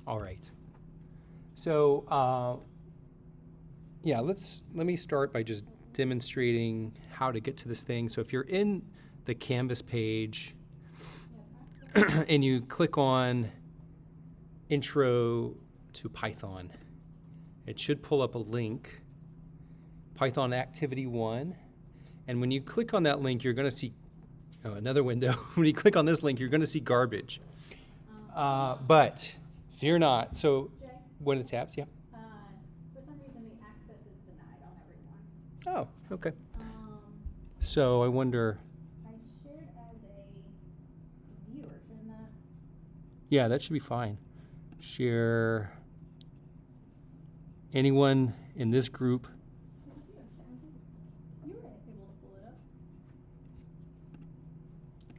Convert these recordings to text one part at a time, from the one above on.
All right. So yeah, let me start by just demonstrating how to get to this thing. So if you're in the Canvas page and you click on Intro to Python, it should pull up a link, Python Activity 1. And when you click on that link, you're going to see another window. When you click on this link, you're going to see garbage. But fear not. So Jay? when it taps, yeah. For some reason, the access is denied on everyone. Oh, okay. Um, So I wonder, I shared as a viewer, shouldn't that? yeah, that should be fine. Share anyone in this group. You were able to pull it up.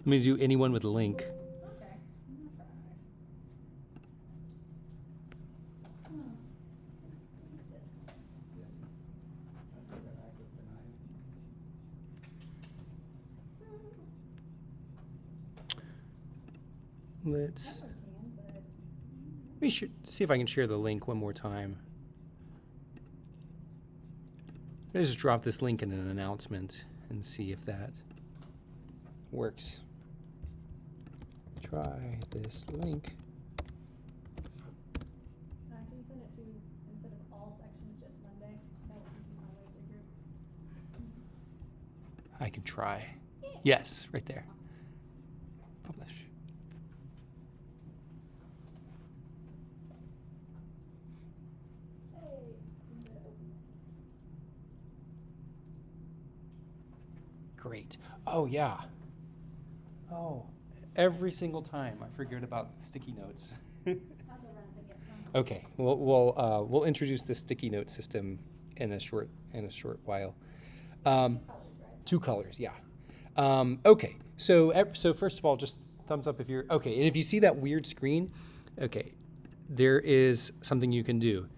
Let me do anyone with a link. Okay, I'm gonna try. Let's Everyone can, but let me see if I can share the link one more time. I'm gonna just drop this link in an announcement and see if that works. Try this link. can you send it to, instead of all sections, just Monday? That would confuse my laser group. I can try. Yeah. Yes, right there. Publish. Hey, Great. Oh, yeah. Oh, every single time I forget about sticky notes. I'll go run to get some. Okay, we'll introduce the sticky note system in a short while. Two colors, right? 2 colors, yeah. Okay, so first of all, just thumbs up if you're okay. And if you see that weird screen, okay, there is something you can do.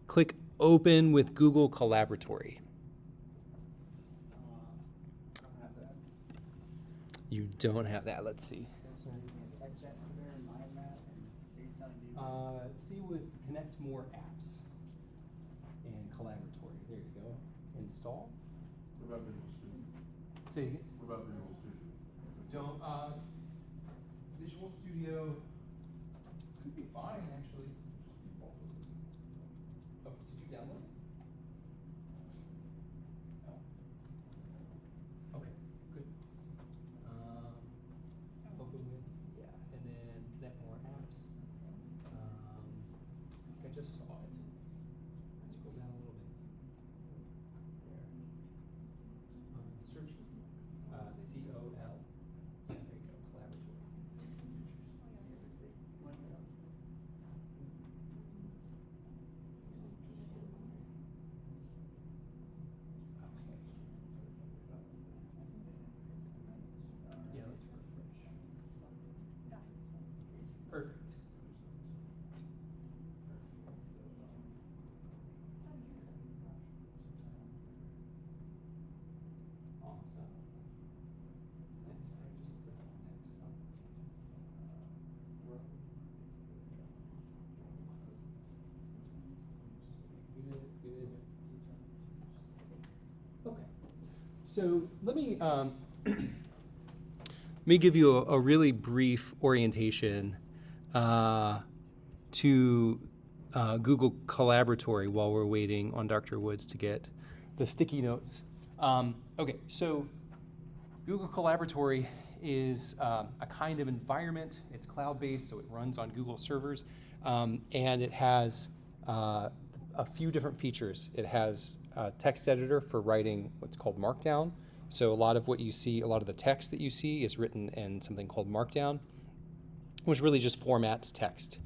Click Open with Google Collaboratory. You don't have that. Let's see. See with Connect More Apps and Collaboratory. There you go. Install. What about Visual Studio? Say it again. What about Visual Studio? Don't. Visual Studio could be fine actually. Oh, did you download it? Oh. Okay. Good. Open with and then Connect More Apps. I just saw it. Scroll down a little bit. There. Search COL. Yeah, there you go. Collaboratory. Yeah, let's refresh. Perfect. Awesome. Good. Okay. So let me let me give you a really brief orientation to Google Collaboratory while we're waiting on Dr. Woods to get the sticky notes. Okay, so Google Collaboratory is a kind of environment. It's cloud-based, so it runs on Google servers, and it has a few different features. It has a text editor for writing what's called Markdown. So a lot of what you see, a lot of the text that you see is written in something called Markdown, which really just formats text.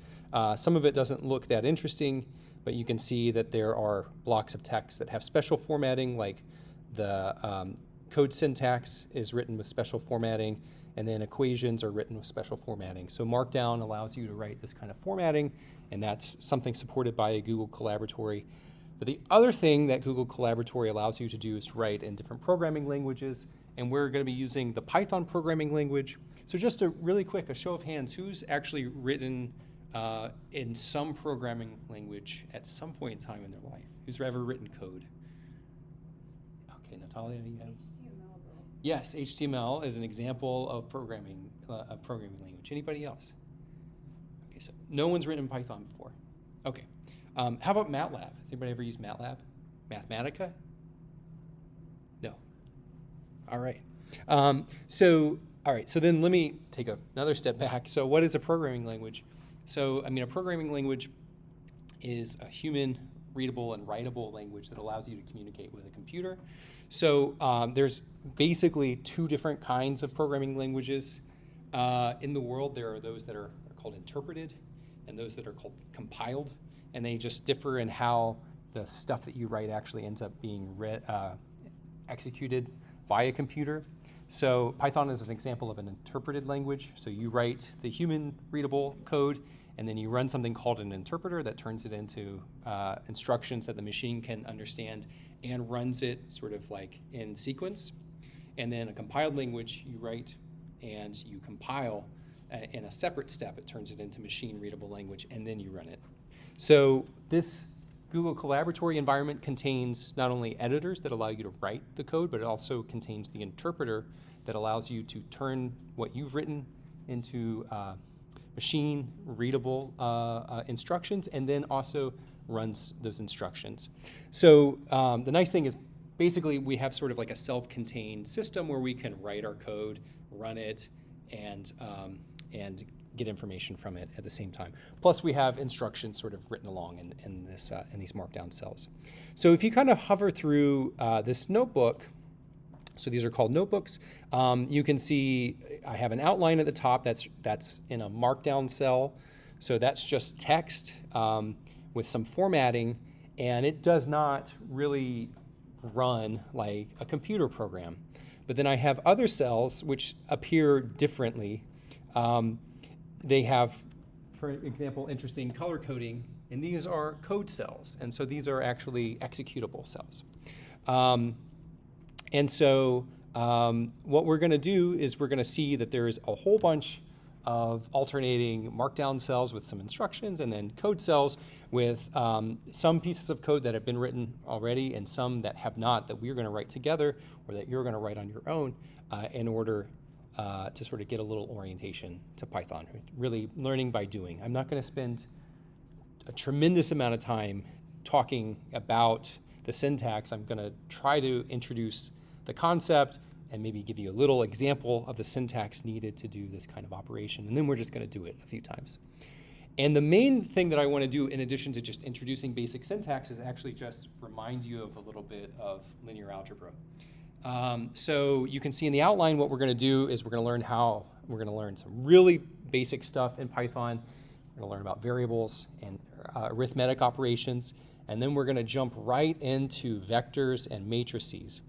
Some of it doesn't look that interesting, but you can see that there are blocks of text that have special formatting, like the code syntax is written with special formatting, and then equations are written with special formatting. So Markdown allows you to write this kind of formatting, and that's something supported by Google Collaboratory. But the other thing that Google Collaboratory allows you to do is write in different programming languages, and we're going to be using the Python programming language. So just a really quick, a show of hands, who's actually written in some programming language at some point in time in their life. Who's ever written code? Okay, Natalia, you have? HTML though. Yes, HTML is an example of a programming language. Anybody else? Okay, so no one's written in Python before. Okay. How about MATLAB? Has anybody ever used MATLAB? Mathematica? No. All right. All right, so then let me take another step back. So what is a programming language? So, I mean, a programming language is a human readable and writable language that allows you to communicate with a computer. So there's basically two different kinds of programming languages. In the world, there are those that are called interpreted and those that are called compiled, and they just differ in how the stuff that you write actually ends up being executed by a computer. So Python is an example of an interpreted language. So you write the human readable code, and then you run something called an interpreter that turns it into instructions that the machine can understand and runs it sort of like in sequence. And then a compiled language, you write and you compile in a separate step. It turns it into machine readable language, and then you run it. So this Google Collaboratory environment contains not only editors that allow you to write the code, but it also contains the interpreter that allows you to turn what you've written into machine readable instructions, and then also runs those instructions. So the nice thing is basically we have sort of like a self-contained system where we can write our code, run it, and get information from it at the same time. Plus, we have instructions sort of written along in these markdown cells. So if you kind of hover through this notebook, so these are called notebooks, you can see I have an outline at the top that's in a markdown cell. So that's just text with some formatting, and it does not really run like a computer program. But then I have other cells which appear differently. They have, for example, interesting color coding, and these are code cells, and so these are actually executable cells. And so what we're going to do is we're going to see that there's a whole bunch of alternating markdown cells with some instructions, and then code cells with some pieces of code that have been written already and some that have not, that we're going to write together or that you're going to write on your own in order to sort of get a little orientation to Python, really learning by doing. I'm not going to spend a tremendous amount of time talking about the syntax. I'm going to try to introduce the concept and maybe give you a little example of the syntax needed to do this kind of operation, and then we're just going to do it a few times. And the main thing that I want to do, in addition to just introducing basic syntax, is actually just remind you of a little bit of linear algebra. So you can see in the outline what we're going to do is we're going to learn some really basic stuff in Python. We're going to learn about variables and arithmetic operations, and then we're going to jump right into vectors and matrices.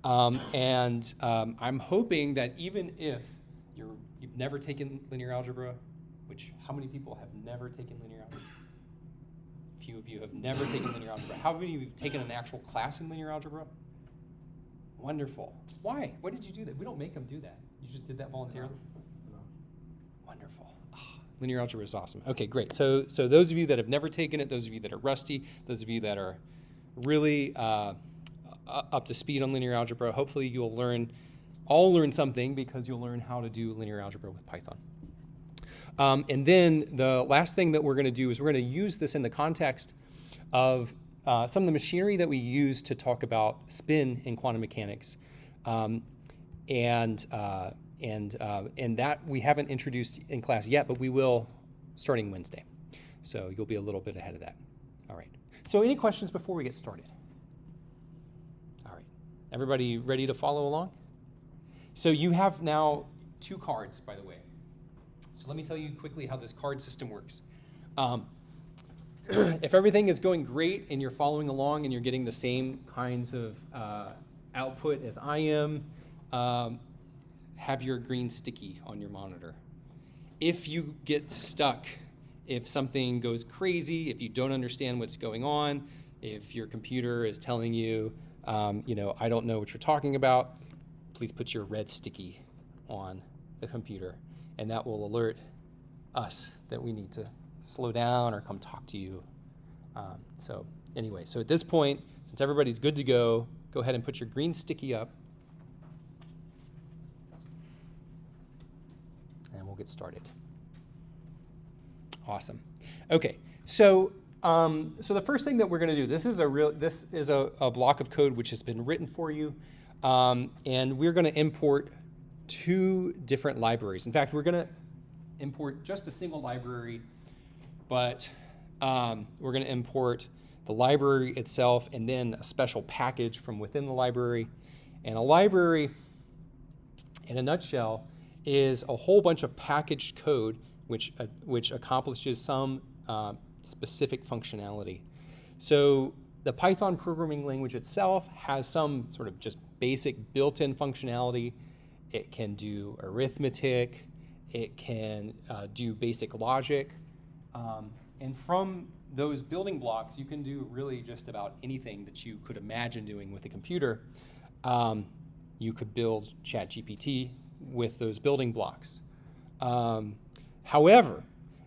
I'm hoping that even if you've never taken linear algebra, which how many people have never taken linear algebra? A few of you have never taken linear algebra. How many of you have taken an actual class in linear algebra? Wonderful. Why? Why did you do that? We don't make them do that. You just did that voluntarily? Wonderful. Linear algebra is awesome. Okay, great. So those of you that have never taken it, those of you that are rusty, those of you that are really up to speed on linear algebra, hopefully you'll all learn something, because you'll learn how to do linear algebra with Python. And then the last thing that we're going to do is we're going to use this in the context of some of the machinery that we use to talk about spin in quantum mechanics, and that we haven't introduced in class yet, but we will starting Wednesday. So you'll be a little bit ahead of that. All right. So any questions before we get started? All right. Everybody ready to follow along? So you have now 2 cards, by the way. So let me tell you quickly how this card system works. If everything is going great and you're following along and you're getting the same kinds of output as I am, have your green sticky on your monitor. If you get stuck, if something goes crazy, if you don't understand what's going on, if your computer is telling you, I don't know what you're talking about, please put your red sticky on the computer, and that will alert us that we need to slow down or come talk to you. So anyway, so at this point, since everybody's good to go ahead and put your green sticky up. And we'll get started. Awesome. Okay, so the first thing that we're going to do, this is a block of code which has been written for you, and we're going to import 2 different libraries. In fact, we're going to import just a single library, but we're going to import the library itself and then a special package from within the library. And a library, in a nutshell, is a whole bunch of packaged code which accomplishes some specific functionality. So the Python programming language itself has some sort of just basic built-in functionality. It can do arithmetic. It can do basic logic. And from those building blocks, you can do really just about anything that you could imagine doing with a computer. You could build ChatGPT with those building blocks. However,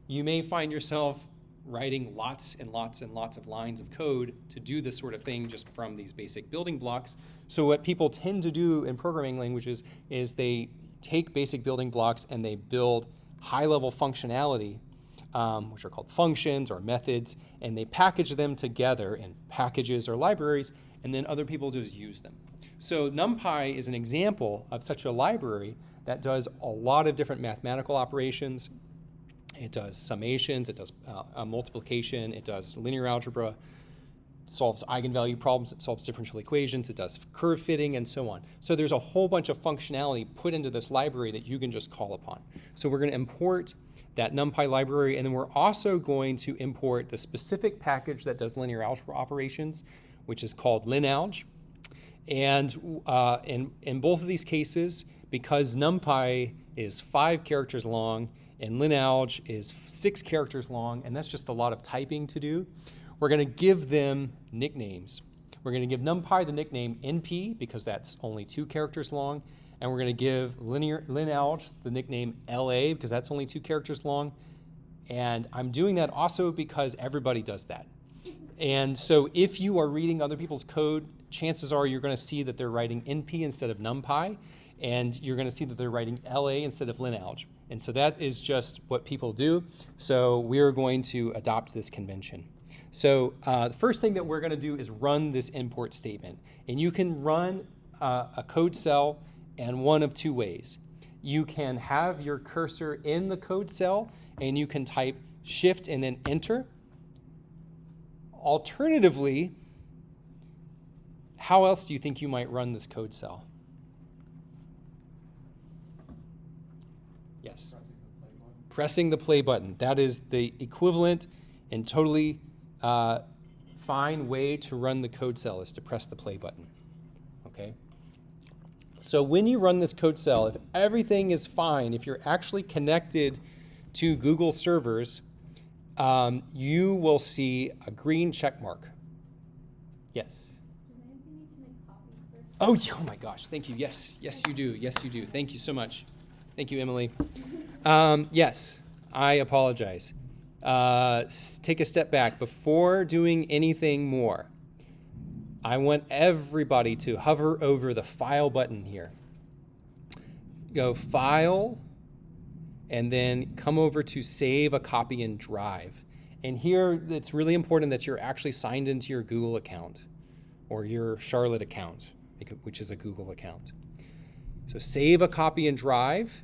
you may find yourself writing lots and lots and lots of lines of code to do this sort of thing just from these basic building blocks. So what people tend to do in programming languages is they take basic building blocks and they build high-level functionality, which are called functions or methods, and they package them together in packages or libraries, and then other people just use them. So Numpy is an example of such a library that does a lot of different mathematical operations. It does summations, it does multiplication, it does linear algebra, solves eigenvalue problems, it solves differential equations, it does curve fitting, and so on. So there's a whole bunch of functionality put into this library that you can just call upon. So we're going to import that NumPy library, and then we're also going to import the specific package that does linear algebra operations, which is called linalg. And in both of these cases, because NumPy is 5 characters long and linalg is 6 characters long, and that's just a lot of typing to do, we're going to give them nicknames. We're going to give NumPy the nickname NP because that's only 2 characters long, and we're going to give linalg the nickname LA because that's only 2 characters long. And I'm doing that also because everybody does that. And so if you are reading other people's code, chances are you're going to see that they're writing NP instead of NumPy, and you're going to see that they're writing LA instead of linalg. And so that is just what people do. So we're going to adopt this convention. So the first thing that we're going to do is run this import statement. And you can run a code cell in one of 2 ways. You can have your cursor in the code cell, and you can type Shift and then Enter. Alternatively, how else do you think you might run this code cell? Yes. Pressing the play button. That is the equivalent and totally fine way to run the code cell is to press the play button. Okay? So when you run this code cell, if everything is fine, if you're actually connected to Google servers, you will see a green check mark. Yes? Do they need to make copies first? Oh my gosh, thank you. Yes, you do. Yes, you do. Thank you so much. Thank you, Emily. Yes, I apologize. Take a step back. Before doing anything more, I want everybody to hover over the File button here. Go File, and then come over to Save a Copy in Drive. And here, it's really important that you're actually signed into your Google account or your Charlotte account, which is a Google account. So save a copy in Drive.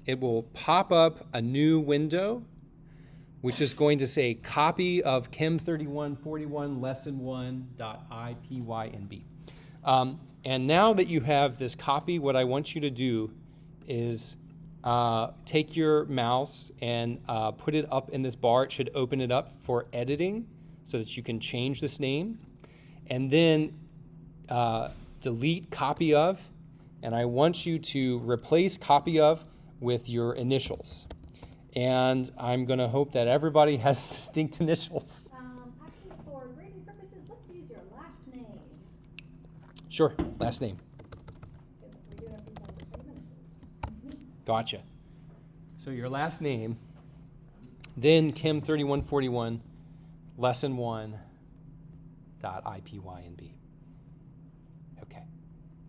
It will pop up a new window, which is going to say copy of chem3141 lesson1.ipynb. And now that you have this copy, what I want you to do is take your mouse and put it up in this bar. It should open it up for editing so that you can change this name. And then delete copy of. And I want you to replace copy of with your initials. And I'm going to hope that everybody has distinct initials. Actually, for grading purposes, let's use your last name. Sure, last name. Because we do have people with the same initials. Gotcha. So your last name then Chem 3141 lesson 1 .ipynb. Okay,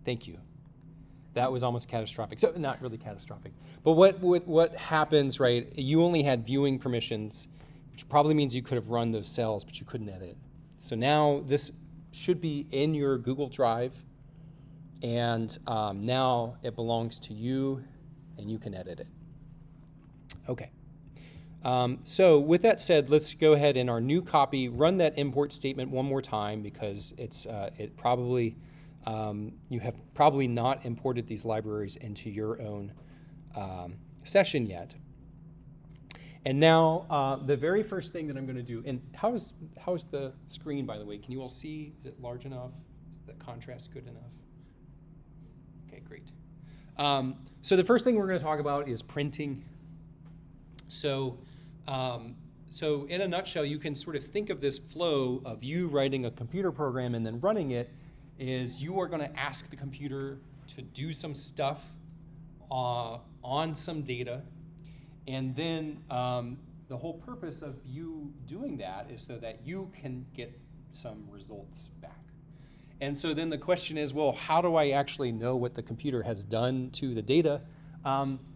thank you. That was almost catastrophic. So not really catastrophic, but what happens, right? You only had viewing permissions, which probably means you could have run those cells, but you couldn't edit. So now this should be in your Google Drive, and now it belongs to you, and you can edit it. Okay. So with that said, let's go ahead in our new copy, run that import statement one more time, because you have probably not imported these libraries into your own session yet. And now the very first thing that I'm going to do, and how is the screen, by the way? Can you all see? Is it large enough? Is the contrast good enough? Okay, great. So the first thing we're going to talk about is printing. So in a nutshell, you can sort of think of this flow of you writing a computer program and then running it is you are going to ask the computer to do some stuff on some data, and then the whole purpose of you doing that is so that you can get some results back. And so then the question is, well, how do I actually know what the computer has done to the data?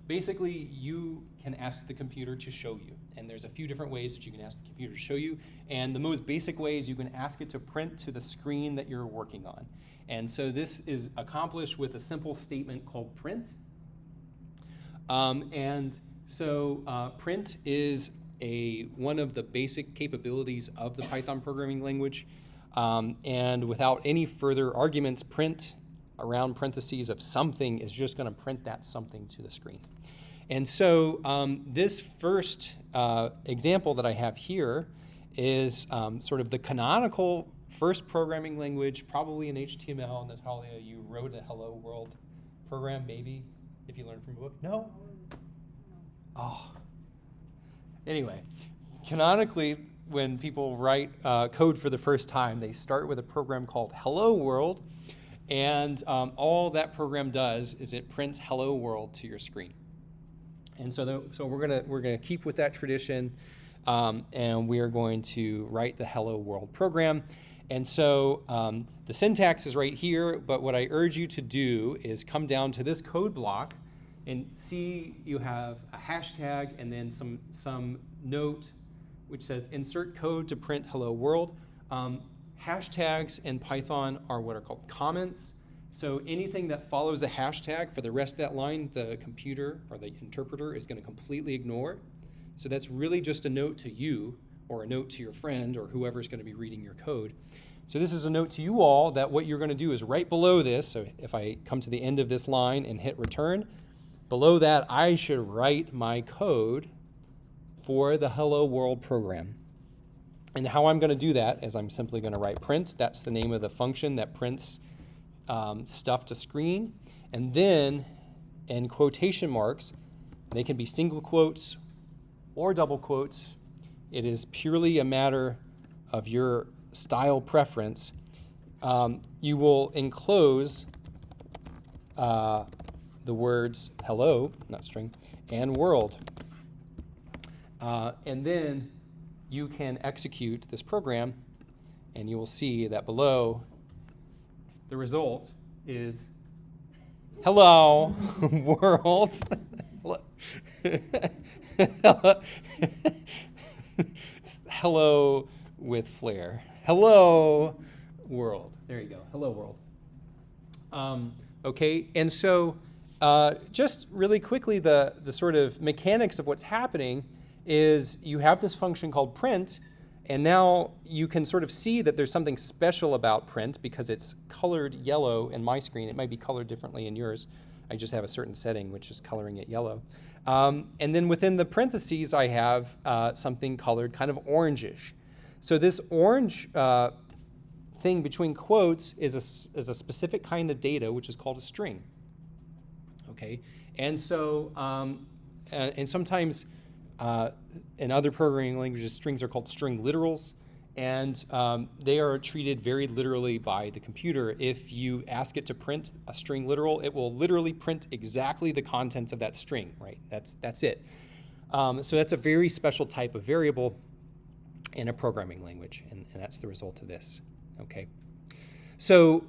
Basically, you can ask the computer to show you. And there's a few different ways that you can ask the computer to show you. And the most basic way is you can ask it to print to the screen that you're working on. And so this is accomplished with a simple statement called print. Print is one of the basic capabilities of the Python programming language. And without any further arguments, print around parentheses of something is just going to print that something to the screen. And so this first example that I have here is sort of the canonical first programming language, probably in HTML. Natalia, you wrote a Hello World program, maybe, if you learned from a book? No? Oh. Anyway, canonically, when people write code for the first time, they start with a program called Hello World, and all that program does is it prints Hello World to your screen. And so we're gonna keep with that tradition, and we are going to write the Hello World program. And so the syntax is right here, but what I urge you to do is come down to this code block and see you have a hashtag and then some note which says insert code to print Hello World. Hashtags in Python are what are called comments. So anything that follows a hashtag for the rest of that line, the computer or the interpreter is going to completely ignore. So that's really just a note to you or a note to your friend or whoever's going to be reading your code. So this is a note to you all that what you're going to do is right below this. So if I come to the end of this line and hit return, below that I should write my code for the Hello World program. And how I'm going to do that is I'm simply going to write print. That's the name of the function that prints stuff to screen. And then in quotation marks, they can be single quotes or double quotes. It is purely a matter of your style preference. You will enclose the words hello, not string, and world. And then you can execute this program, and you will see that below the result is hello world. It's hello with flair. Hello world. There you go. Hello world. Okay, and so just really quickly, the sort of mechanics of what's happening is you have this function called print, and now you can sort of see that there's something special about print because it's colored yellow in my screen. It might be colored differently in yours. I just have a certain setting which is coloring it yellow. And then within the parentheses, I have something colored kind of orangish. So this orange thing between quotes is a specific kind of data which is called a string. Okay, and so and sometimes in other programming languages, strings are called string literals, and they are treated very literally by the computer. If you ask it to print a string literal, it will literally print exactly the contents of that string, right? That's it. So that's a very special type of variable in a programming language, and that's the result of this. Okay. So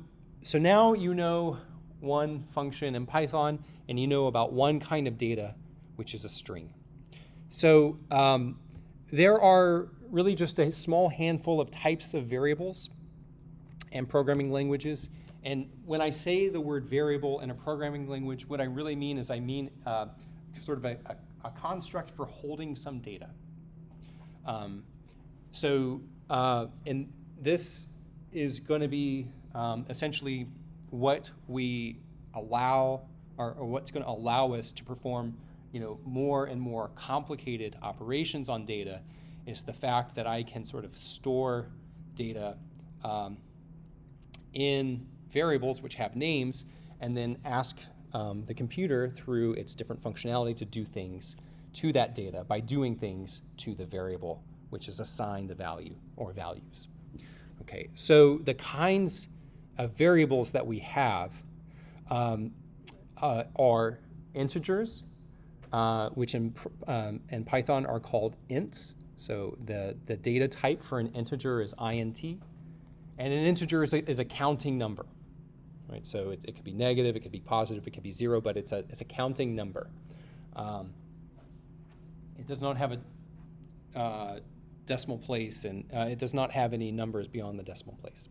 now you know one function in Python, and you know about one kind of data, which is a string. So there are really just a small handful of types of variables and programming languages. And when I say the word variable in a programming language, what I really mean is sort of a construct for holding some data. And this is going to be essentially what we allow, or what's going to allow us to perform, more and more complicated operations on data, is the fact that I can sort of store data in variables which have names, and then ask the computer through its different functionality to do things to that data by doing things to the variable which is assigned a value or values. Okay, so the kinds of variables that we have are integers, which in Python are called ints. So the data type for an integer is int, and an integer is a counting number. Right? So it could be negative, it could be positive, it could be 0, but it's a counting number. It does not have a decimal place, and it does not have any numbers beyond the decimal place.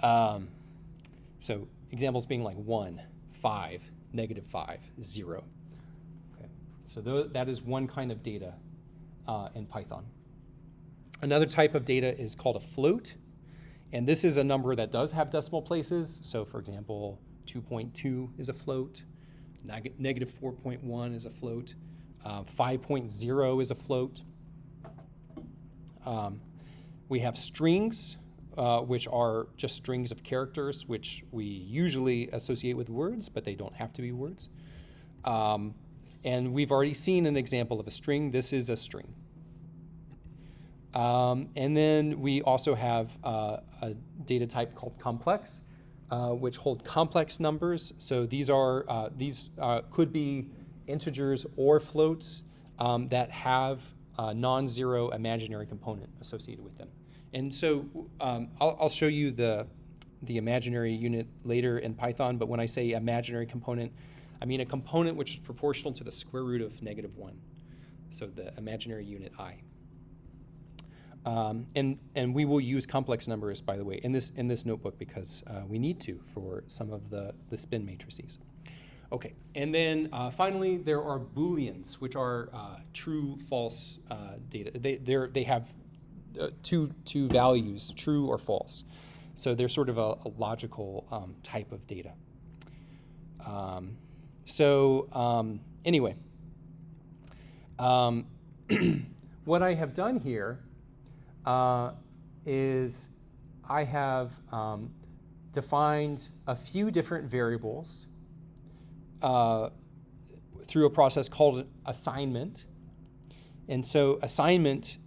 So examples being like 1, 5, -5, 0. Okay. So that is one kind of data in Python. Another type of data is called a float. And this is a number that does have decimal places. So for example, 2.2 is a float, -4.1 is a float, 5.0 is a float. We have strings, which are just strings of characters, which we usually associate with words, but they don't have to be words. And we've already seen an example of a string. This is a string. And then we also have a data type called complex, which hold complex numbers. So these could be integers or floats that have a non-zero imaginary component associated with them. And so I'll show you the imaginary unit later in Python, but when I say imaginary component, I mean a component which is proportional to the square root of -1. So the imaginary unit I. And we will use complex numbers, by the way, in this notebook because we need to for some of the spin matrices. Okay, and then finally there are Booleans, which are true, false data. They have two values, true or false. So they're sort of a logical type of data. Anyway, what I have done here is I have defined a few different variables through a process called assignment. And so assignment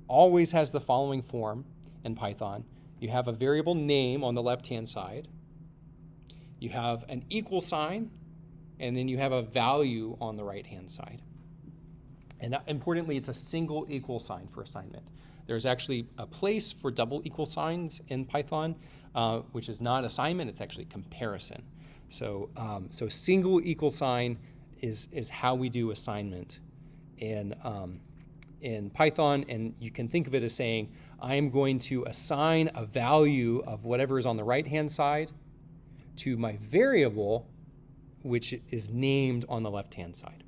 always has the following form in Python. You have a variable name on the left-hand side. You have an equal sign, and then you have a value on the right-hand side. And importantly, it's a single equal sign for assignment. There's actually a place for double equal signs in Python, which is not assignment, it's actually comparison. So single equal sign is how we do assignment in Python, and you can think of it as saying, I am going to assign a value of whatever is on the right-hand side to my variable, which is named on the left-hand side.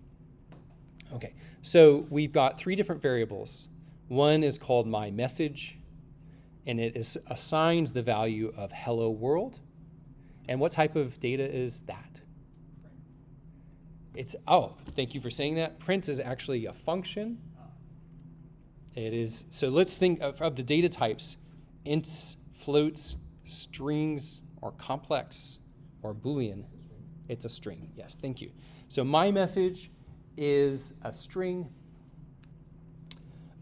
Okay, so we've got three different variables. One is called my message, and it is assigned the value of hello world. And what type of data is that? Thank you for saying that. Print is actually a function. It is, so let's think of the data types: ints, floats, strings, or complex, or Boolean. It's a string, yes, thank you. So my message is a string.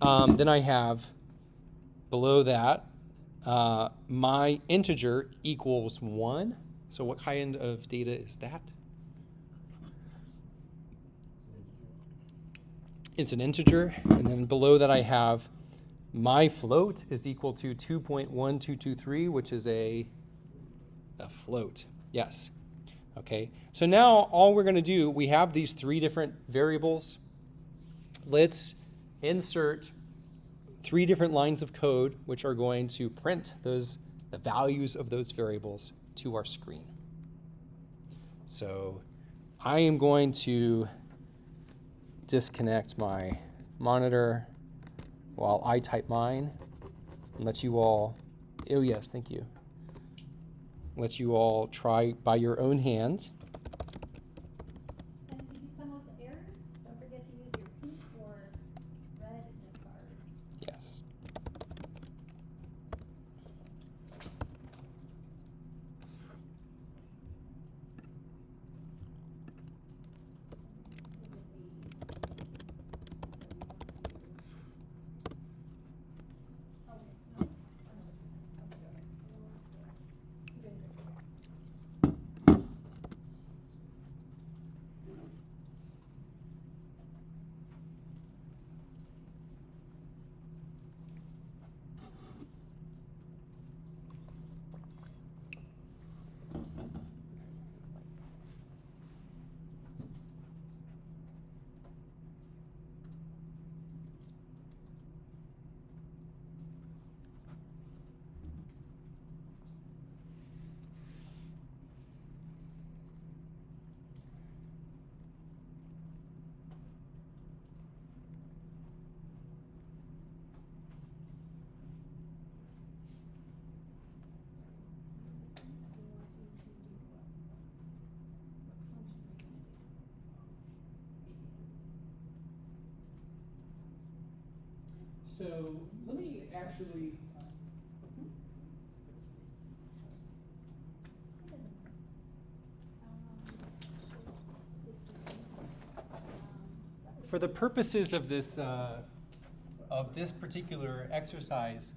Then I have below that my integer equals 1. So what kind of data is that? it's an integer, and then below that I have my float is equal to 2.1223, which is a float. Yes. Okay. So now all we're going to do, we have these three different variables. Let's insert three different lines of code which are going to print the values of those variables to our screen. So I am going to disconnect my monitor while I type mine and let you all, oh yes, thank you. Let you all try by your own hands. And if you come up with errors, don't forget to use your pink or red nib card. Yes. So let me actually. For the purposes of this particular exercise,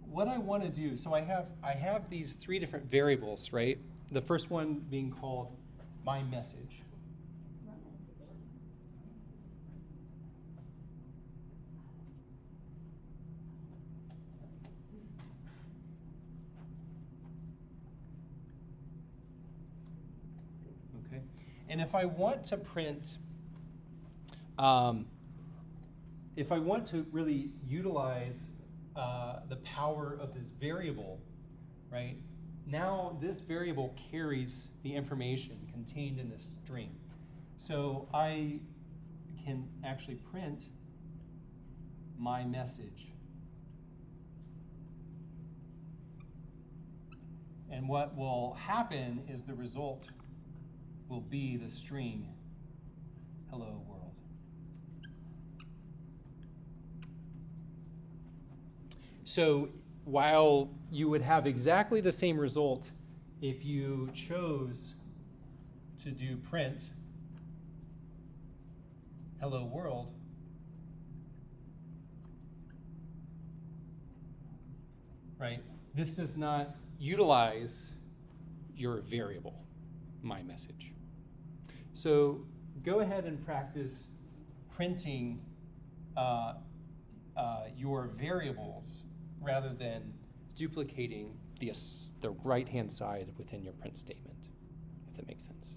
what I want to do, so I have these three different variables, right? The first one being called my message. Okay, and if I want to print, if I want to really utilize the power of this variable, right? Now this variable carries the information contained in this string. So I can actually print my message. And what will happen is the result will be the string, hello world. So while you would have exactly the same result if you chose to do print hello world, right? This does not utilize your variable, my message. So go ahead and practice printing your variables rather than duplicating the right-hand side within your print statement, if that makes sense.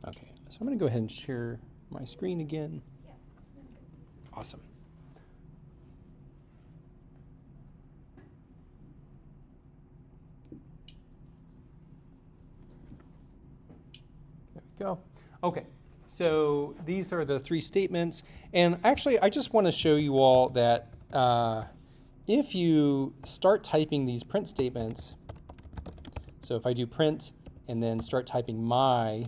Okay, so I'm going to go ahead and share my screen again. Awesome. There we go. Okay, So these are the three statements. And actually, I just want to show you all that if you start typing these print statements, so if I do print and then start typing my,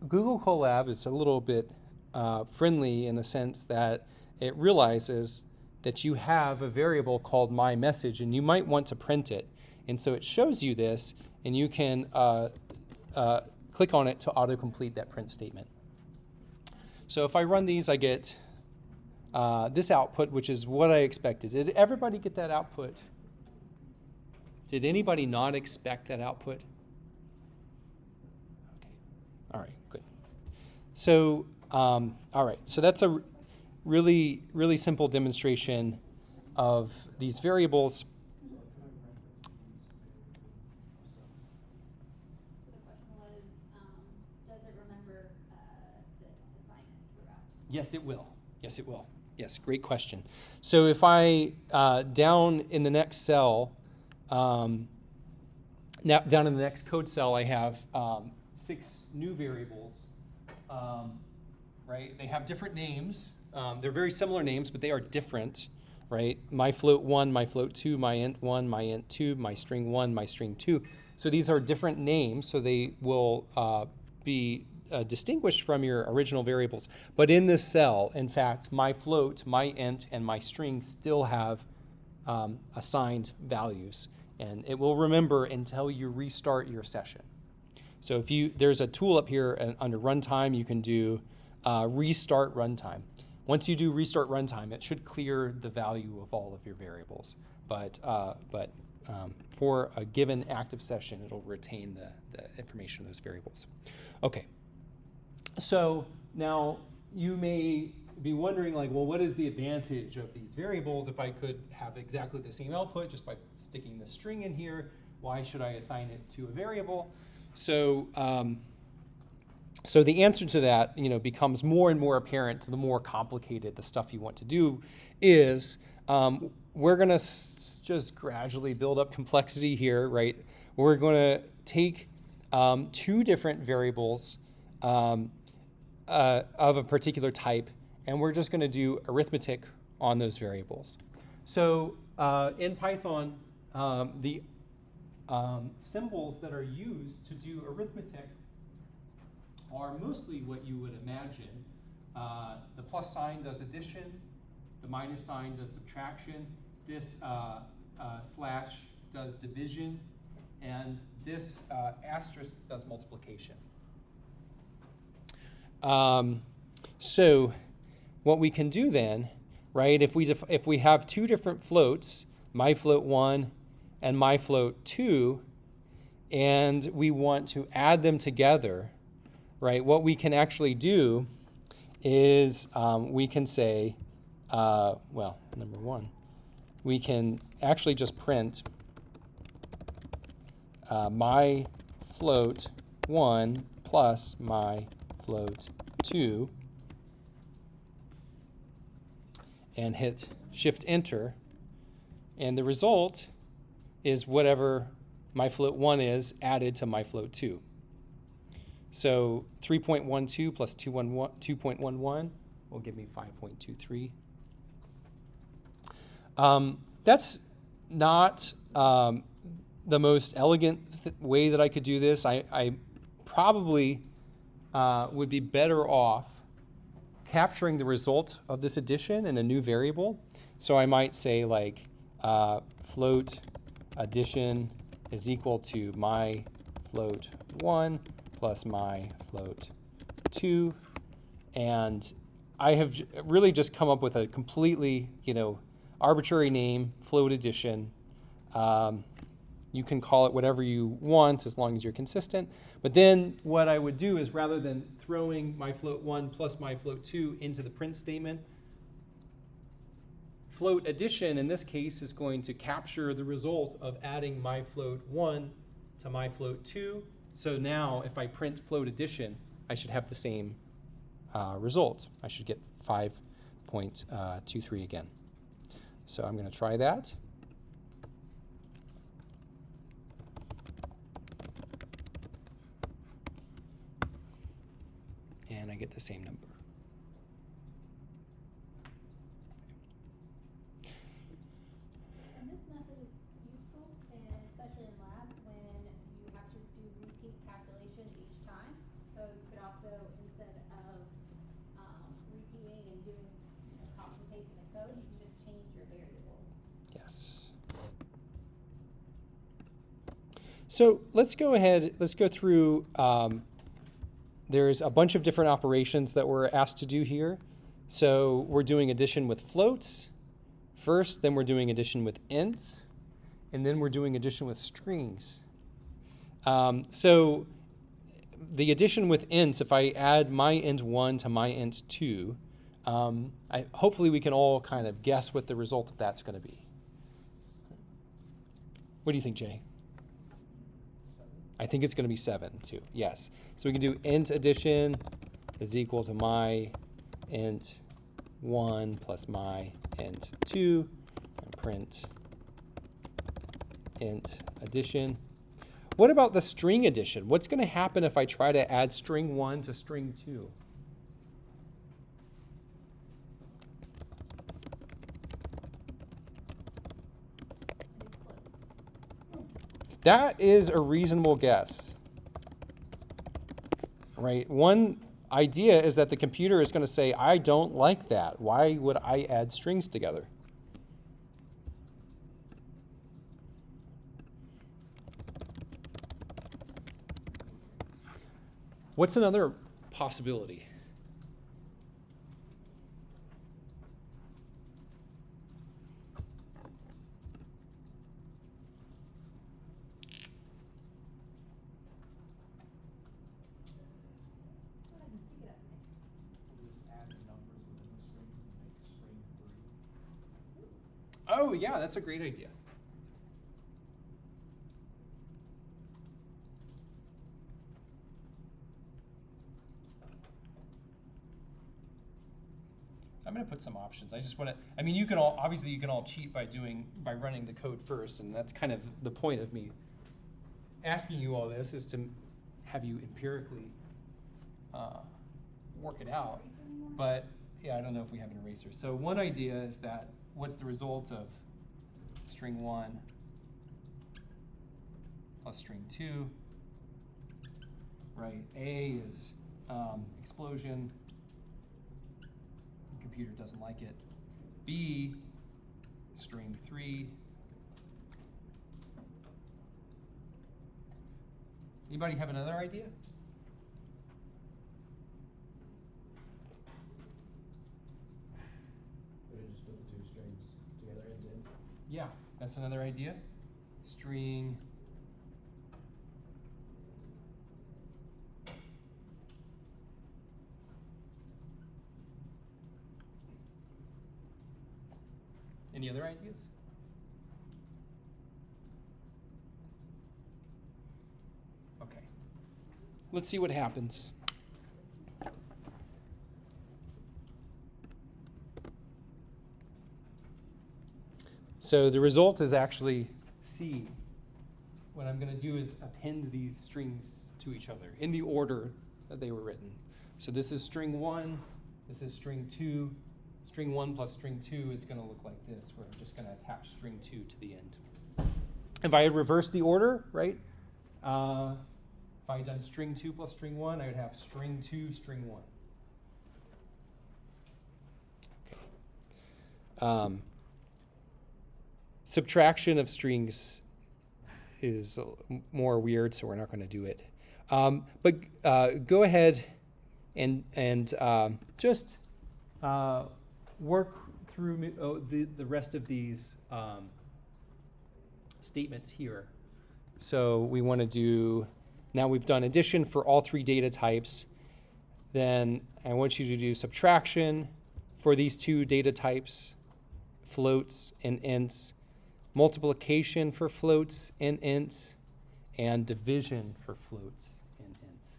Google Colab is a little bit friendly in the sense that it realizes that you have a variable called my message and you might want to print it. And so it shows you this, and you can click on it to autocomplete that print statement. So if I run these, I get this output, which is what I expected. Did everybody get that output? Did anybody not expect that output? Okay. All right, good. So, all right, so that's a really, really simple demonstration of these variables. So the question was, does it remember the assignments throughout? Yes, it will. Yes, it will. Yes, great question. So if I, down in the next cell, now down in the next code cell, I have 6 new variables, right? They have different names. They're very similar names, but they are different, right? My float 1, my float 2, my int 1, my int 2, my string 1, my string 2. So these are different names, so they will be distinguished from your original variables. But in this cell, in fact, my float, my int, and my string still have assigned values. And it will remember until you restart your session. So if there's a tool up here under runtime, you can do restart runtime. Once you do restart runtime, it should clear the value of all of your variables. But for a given active session, it'll retain the information of those variables. Okay. So now you may be wondering, like, well, what is the advantage of these variables if I could have exactly the same output just by sticking the string in here? Why should I assign it to a variable? So, so the answer to that, becomes more and more apparent the more complicated the stuff you want to do is. We're going to just gradually build up complexity here, right? We're going to take 2 different variables of a particular type, and we're just going to do arithmetic on those variables. So in Python, the symbols that are used to do arithmetic are mostly what you would imagine. The plus sign does addition, the minus sign does subtraction, this slash does division, and this asterisk does multiplication. So what we can do then, right, if we have 2 different floats, my float 1 and my float 2, and we want to add them together, right, what we can actually do is we can say, well, number 1, we can actually just print my float 1 plus my float 2 and hit Shift Enter, and the result is whatever my float 1 is added to my float 2. So 3.12 plus 2.11 will give me 5.23. That's not the most elegant way that I could do this. I probably would be better off capturing the result of this addition in a new variable. So I might say like float addition is equal to my float 1 plus my float 2. And I have really just come up with a completely, arbitrary name, float addition. You can call it whatever you want as long as you're consistent. But then what I would do is rather than throwing my float 1 plus my float 2 into the print statement, float addition in this case is going to capture the result of adding my float 1 to my float 2. So now if I print float addition, I should have the same result. I should get 5.23 again. So I'm going to try that. and I get the same number. And this method is useful, especially in lab, when you have to do repeat calculations each time. So you could also, instead of repeating and doing, copy and pasting the code, you can just change your variables. Yes. So let's go ahead, let's go through, there's a bunch of different operations that we're asked to do here. So we're doing addition with floats first, then we're doing addition with ints, and then we're doing addition with strings. So the addition with ints, if I add my int 1 to my int 2, hopefully we can all kind of guess what the result of that's going to be. What do you think, Jay? I think it's going to be 7 too. Yes. So we can do int addition is equal to my int 1 plus my int 2 and print int addition. What about the string addition? What's going to happen if I try to add string 1 to string 2? That is a reasonable guess, right? One idea is that the computer is going to say, I don't like that. Why would I add strings together? What's another possibility? Go ahead and stick it up. Just add the numbers within the strings and make string 3. Oh, yeah, that's a great idea. I'm going to put some options. I just want to, I mean, you can all, obviously you can all cheat by running the code first, and that's kind of the point of me asking you all this, is to have you empirically work it out. Eraser anymore? But yeah, I don't know if we have an eraser. So one idea is that what's the result of string 1 plus string 2, right? A is explosion. The computer doesn't like it. B, string 3. Anybody have another idea? We just put the two strings together into. Yeah, that's another idea. String. Any other ideas? Okay. Let's see what happens. So the result is actually C. What I'm going to do is append these strings to each other in the order that they were written. So this is string 1, this is string 2. String 1 plus string 2 is going to look like this, where I'm just going to attach string 2 to the end. If I had reversed the order, right? If I had done string 2 plus string 1, I would have string 2, string 1. Okay. Subtraction of strings is more weird, so we're not going to do it. But go ahead and just work through the rest of these statements here. So we want to do, now we've done addition for all 3 data types. Then I want you to do subtraction for these 2 data types, floats and ints, multiplication for floats and ints, and division for floats and ints.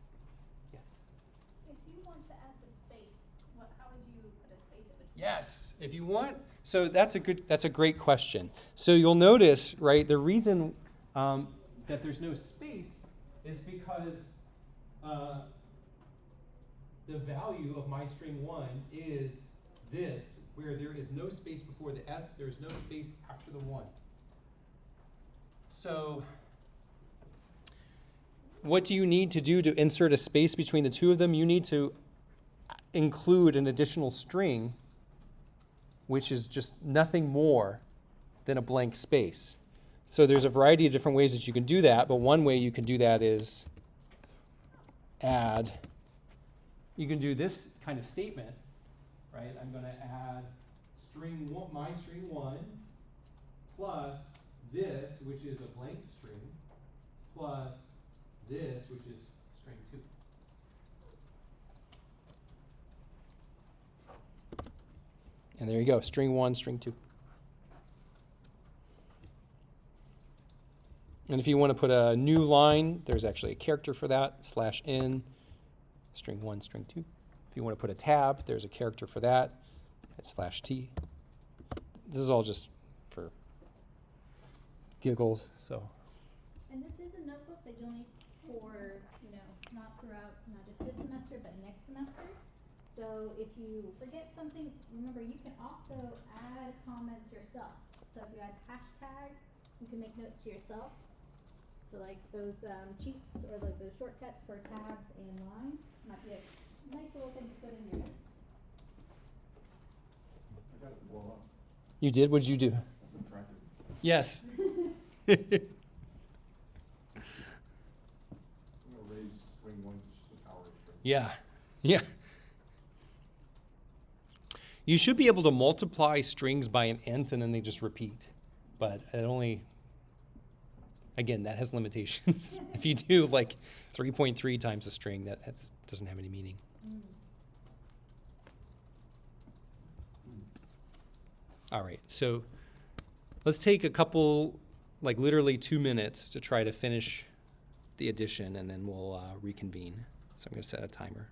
Yes? If you want to add the space, how would you put a space in between? Yes, if you want. So that's a great question. So you'll notice, right, the reason that there's no space is because the value of my string 1 is this, where there is no space before the S, there's no space after the 1. So what do you need to do to insert a space between the two of them? You need to include an additional string, which is just nothing more than a blank space. So there's a variety of different ways that you can do that, but one way you can do that is add. You can do this kind of statement, right? I'm going to add string one, my string 1 plus this, which is a blank string, plus this, which is string 2. And there you go, string 1, string 2. And if you want to put a new line, there's actually a character for that, /n, string 1, string 2. If you want to put a tab, there's a character for that, it's /t. This is all just for giggles, so. And this is a notebook that you'll need for, not throughout, not just this semester, but next semester. So if you forget something, remember you can also add comments yourself. So if you add hashtag, you can make notes to yourself. So like those cheats or like those shortcuts for tabs and lines might be a nice little thing to put in your notes. I got it to blow up. You did? What did you do? I subtracted. Yes. I'm gonna raise string 1 to the power of string. Yeah. Yeah. You should be able to multiply strings by an int and then they just repeat. But it only, again, that has limitations. If you do like 3.3 times a string, that doesn't have any meaning. All right, so let's take a couple, like literally 2 minutes to try to finish the addition and then we'll reconvene. So I'm going to set a timer.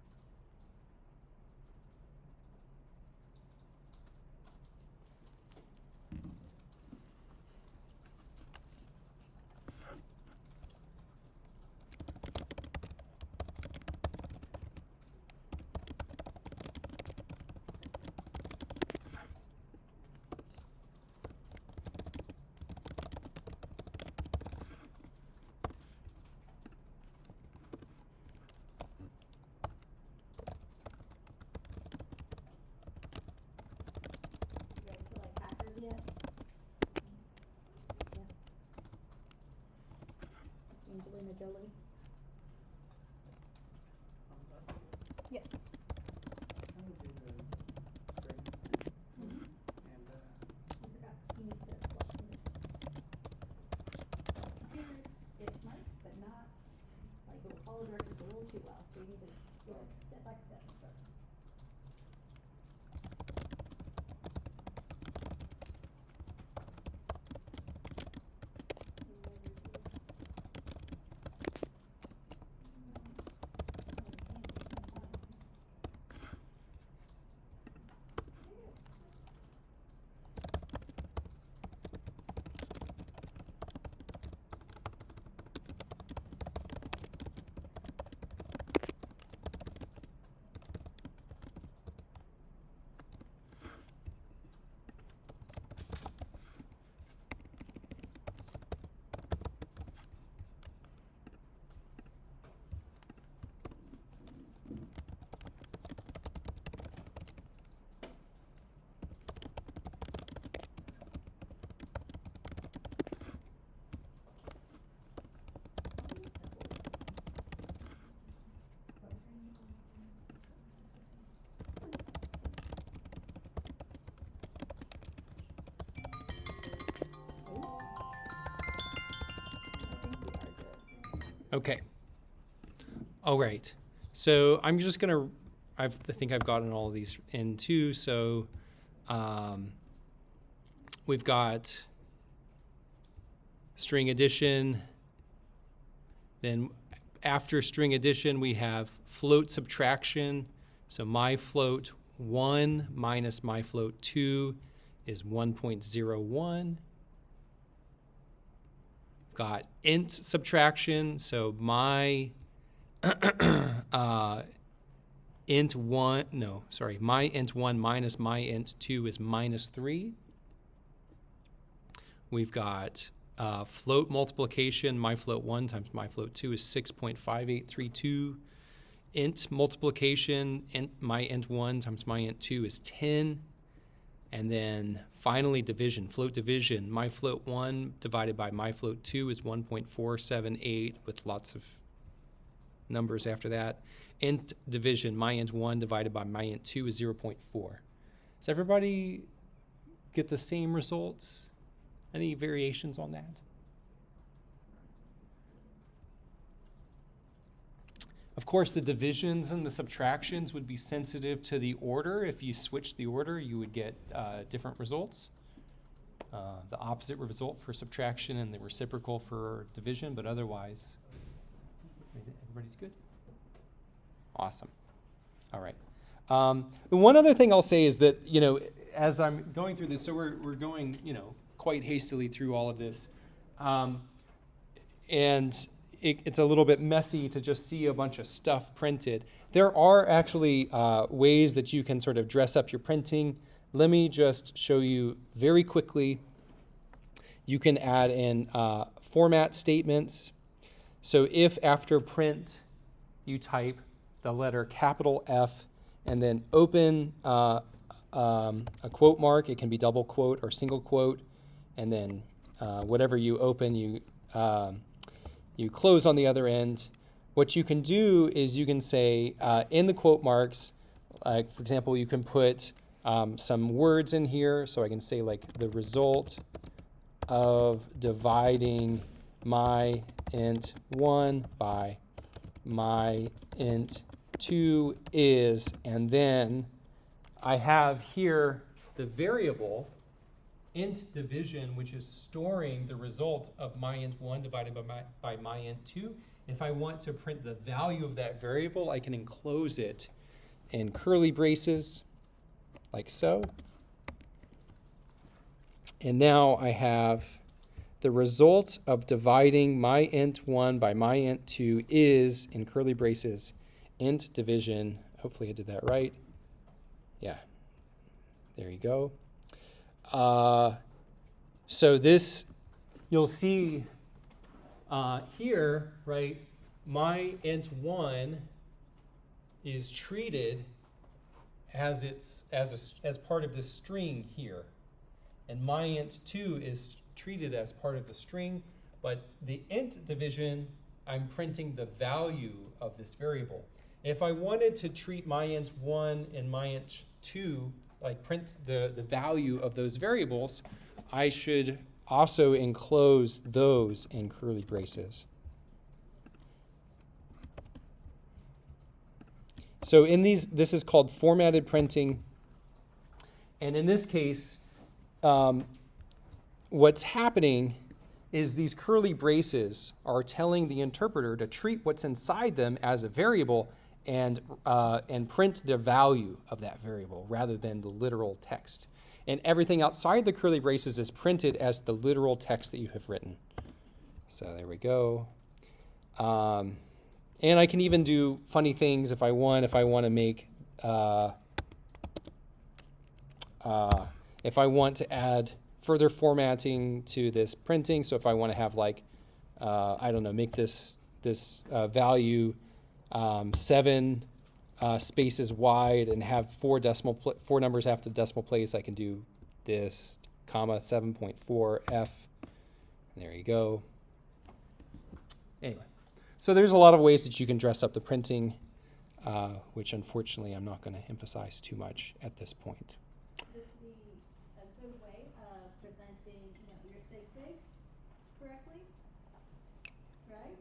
You guys feel like hackers yet? Yeah. Angelina Jolie. Yes. I'm gonna do the string Mm-hmm. and I forgot. You need to flush them. It's nice, but not, like, it will follow directions a little too well, so you need to go step by step. Okay. All right. So I'm just going to, I think I've gotten all of these in too. So we've got string addition. Then after string addition, we have float subtraction. So my float 1 minus my float 2 is 1.01. Got int subtraction, so my my int 1 minus my int 2 is minus 3. We've got float multiplication, my float 1 times my float 2 is 6.5832. Int multiplication, my int 1 times my int 2 is 10. And then finally division, float division, my float 1 divided by my float 2 is 1.478 with lots of numbers after that. Int division, my int 1 divided by my int 2 is 0.4. Does everybody get the same results? Any variations on that? Of course, the divisions and the subtractions would be sensitive to the order. If you switch the order, you would get different results. The opposite result for subtraction and the reciprocal for division, but otherwise, everybody's good? Awesome. All right. The one other thing I'll say is that, as I'm going through this, so we're going, quite hastily through all of this. And it's a little bit messy to just see a bunch of stuff printed. There are actually ways that you can sort of dress up your printing. Let me just show you very quickly. You can add in format statements. So if after print you type the letter capital F and then open a quote mark, it can be double quote or single quote, and then whatever you open, you close on the other end. What you can do is you can say in the quote marks, like for example, you can put some words in here. So I can say like the result of dividing my int 1 by my int 2 is, and then I have here the variable int division, which is storing the result of my int 1 divided by my int 2. If I want to print the value of that variable, I can enclose it in curly braces, like so. And now I have the result of dividing my int 1 by my int 2 is, in curly braces, int division. Hopefully I did that right. Yeah, there you go. So this, you'll see here, right, my int 1 is treated as part of this string here. And my int 2 is treated as part of the string, but the int division, I'm printing the value of this variable. If I wanted to treat my int 1 and my int 2, like print the value of those variables, I should also enclose those in curly braces. So in these, this is called formatted printing. And in this case, what's happening is these curly braces are telling the interpreter to treat what's inside them as a variable and print the value of that variable rather than the literal text. And everything outside the curly braces is printed as the literal text that you have written. So there we go. And I can even do funny things if I want. If I want to make, if I want to add further formatting to this printing. So if I want to have like, I don't know, make this value 7 spaces wide and have 4 numbers after the decimal place, I can do this, comma 7.4 F. There you go. Anyway, so there's a lot of ways that you can dress up the printing, which unfortunately I'm not going to emphasize too much at this point. This would be a good way of presenting, your sig figs correctly, right?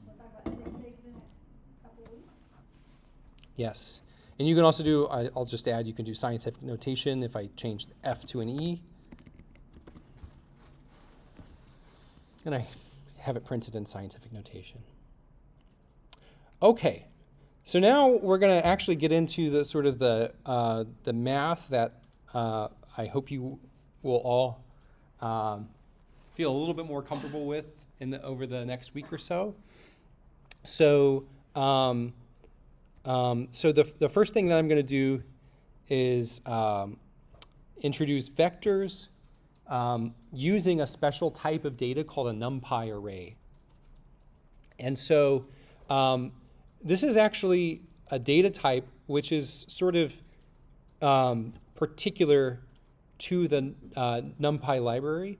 We'll talk about sig figs in a couple of weeks. Yes. And you can also do, I'll just add, you can do scientific notation if I change the F to an E. And I have it printed in scientific notation. Okay. So now we're going to actually get into the sort of the math that I hope you will all feel a little bit more comfortable with over the next week or so. So So the first thing that I'm going to do is introduce vectors using a special type of data called a Numpy array. And so this is actually a data type which is sort of particular to the Numpy library.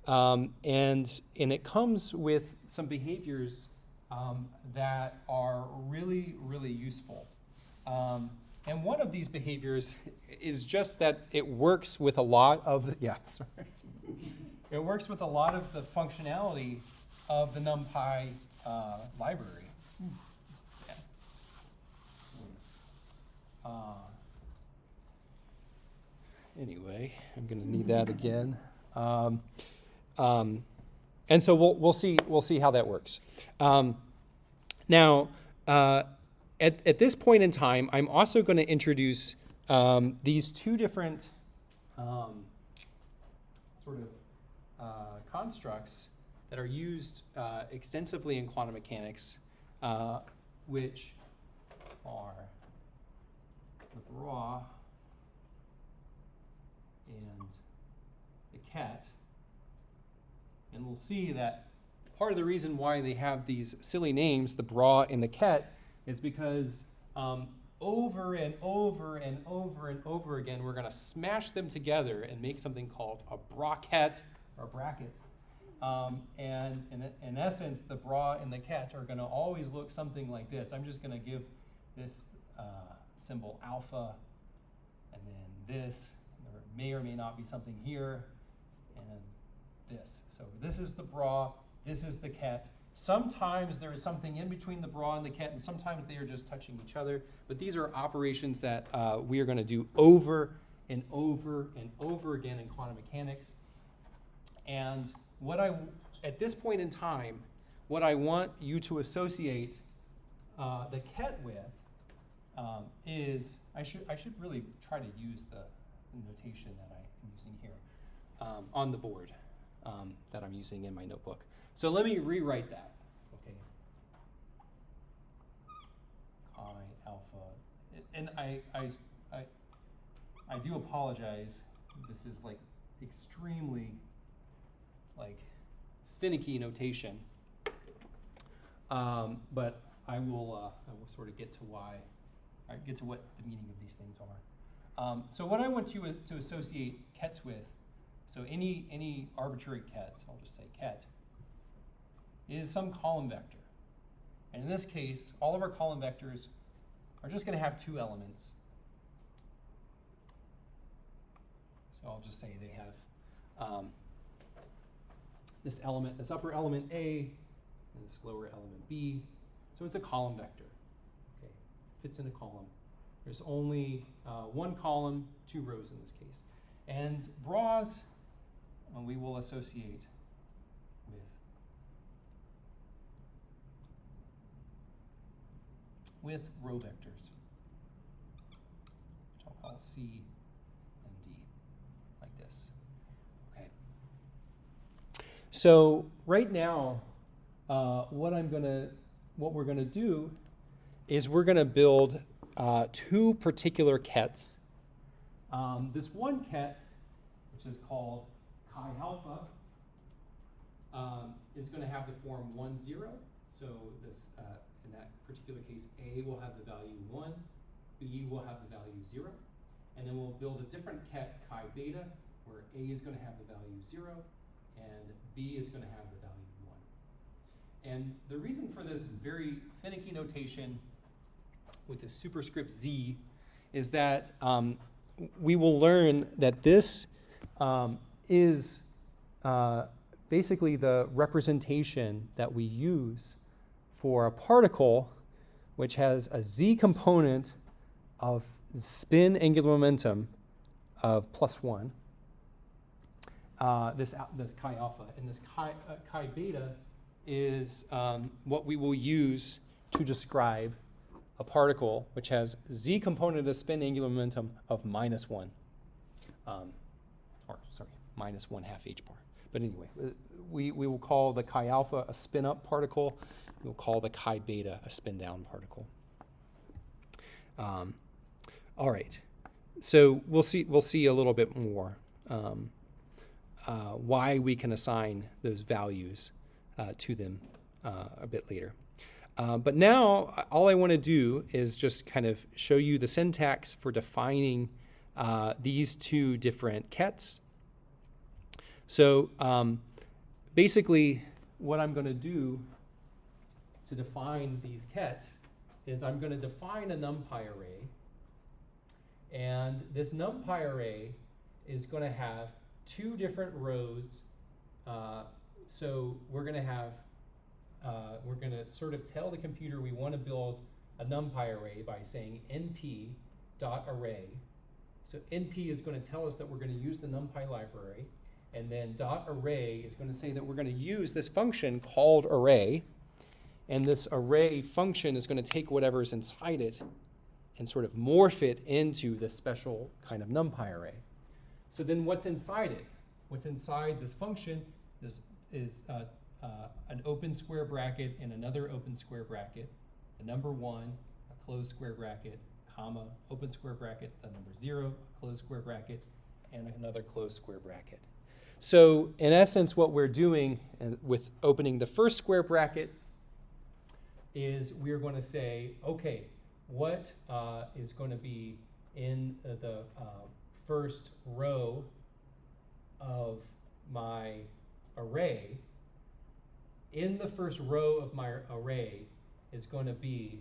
And it comes with some behaviors that are really, really useful. And one of these behaviors is just that it works with a lot of the, it works with a lot of the functionality of the NumPy library. Anyway, I'm going to need that again. And so we'll see how that works. Now, at this point in time, I'm also going to introduce these two different sort of constructs that are used extensively in quantum mechanics, which are the bra and the ket. And we'll see that part of the reason why they have these silly names, the bra and the ket, is because over and over and over and over again, we're going to smash them together and make something called a bracket or bracket. And in essence, the bra and the ket are going to always look something like this. I'm just going to give this symbol alpha, and then this. There may or may not be something here, and this. So this is the bra, this is the ket. Sometimes there is something in between the bra and the ket, and sometimes they are just touching each other. But these are operations that we are going to do over and over and over again in quantum mechanics. And at this point in time, what I want you to associate the ket with is, I should really try to use the notation that I am using here on the board that I'm using in my notebook. So let me rewrite that. Okay. Chi alpha, and I do apologize. This is like extremely like finicky notation, but I will sort of get to what the meaning of these things are. So what I want you to associate kets with, so any arbitrary ket, I'll just say ket, is some column vector. And in this case, all of our column vectors are just going to have two elements. So I'll just say they have this element, this upper element A, and this lower element B. So it's a column vector. Okay, fits in a column. There's only one column, two rows in this case. And bras, we will associate with row vectors, which I'll call C and D, like this. Okay. So right now, what we're gonna do is we're gonna build two particular kets. This one ket, which is called chi alpha, is going to have the form 1, 0. So this, in that particular case, A will have the value 1, B will have the value 0. And then we'll build a different ket, chi beta, where A is going to have the value 0, and B is going to have the value 1. And the reason for this very finicky notation with the superscript Z is that we will learn that this is basically the representation that we use for a particle which has a Z component of spin angular momentum of +1, this chi alpha, and this chi beta is what we will use to describe a particle which has Z component of spin angular momentum of -1, -1/2 h bar. But anyway, we will call the chi alpha a spin up particle. We'll call the chi beta a spin down particle. All right. So we'll see a little bit more why we can assign those values to them a bit later. But now all I want to do is just kind of show you the syntax for defining these two different kets. So basically what I'm going to do to define these kets is I'm going to define a NumPy array. And this NumPy array is going to have two different rows. So we're going to sort of tell the computer we want to build a NumPy array by saying np.array. So np is going to tell us that we're going to use the NumPy library. And then .array is going to say that we're going to use this function called array. And this array function is going to take whatever's inside it and sort of morph it into this special kind of NumPy array. So then what's inside it? What's inside this function is an open square bracket and another open square bracket, the number 1, a closed square bracket, comma, open square bracket, the number 0, a closed square bracket, and another closed square bracket. So in essence, what we're doing with opening the first square bracket is we're going to say, okay, what is going to be in the first row of my array? In the first row of my array is going to be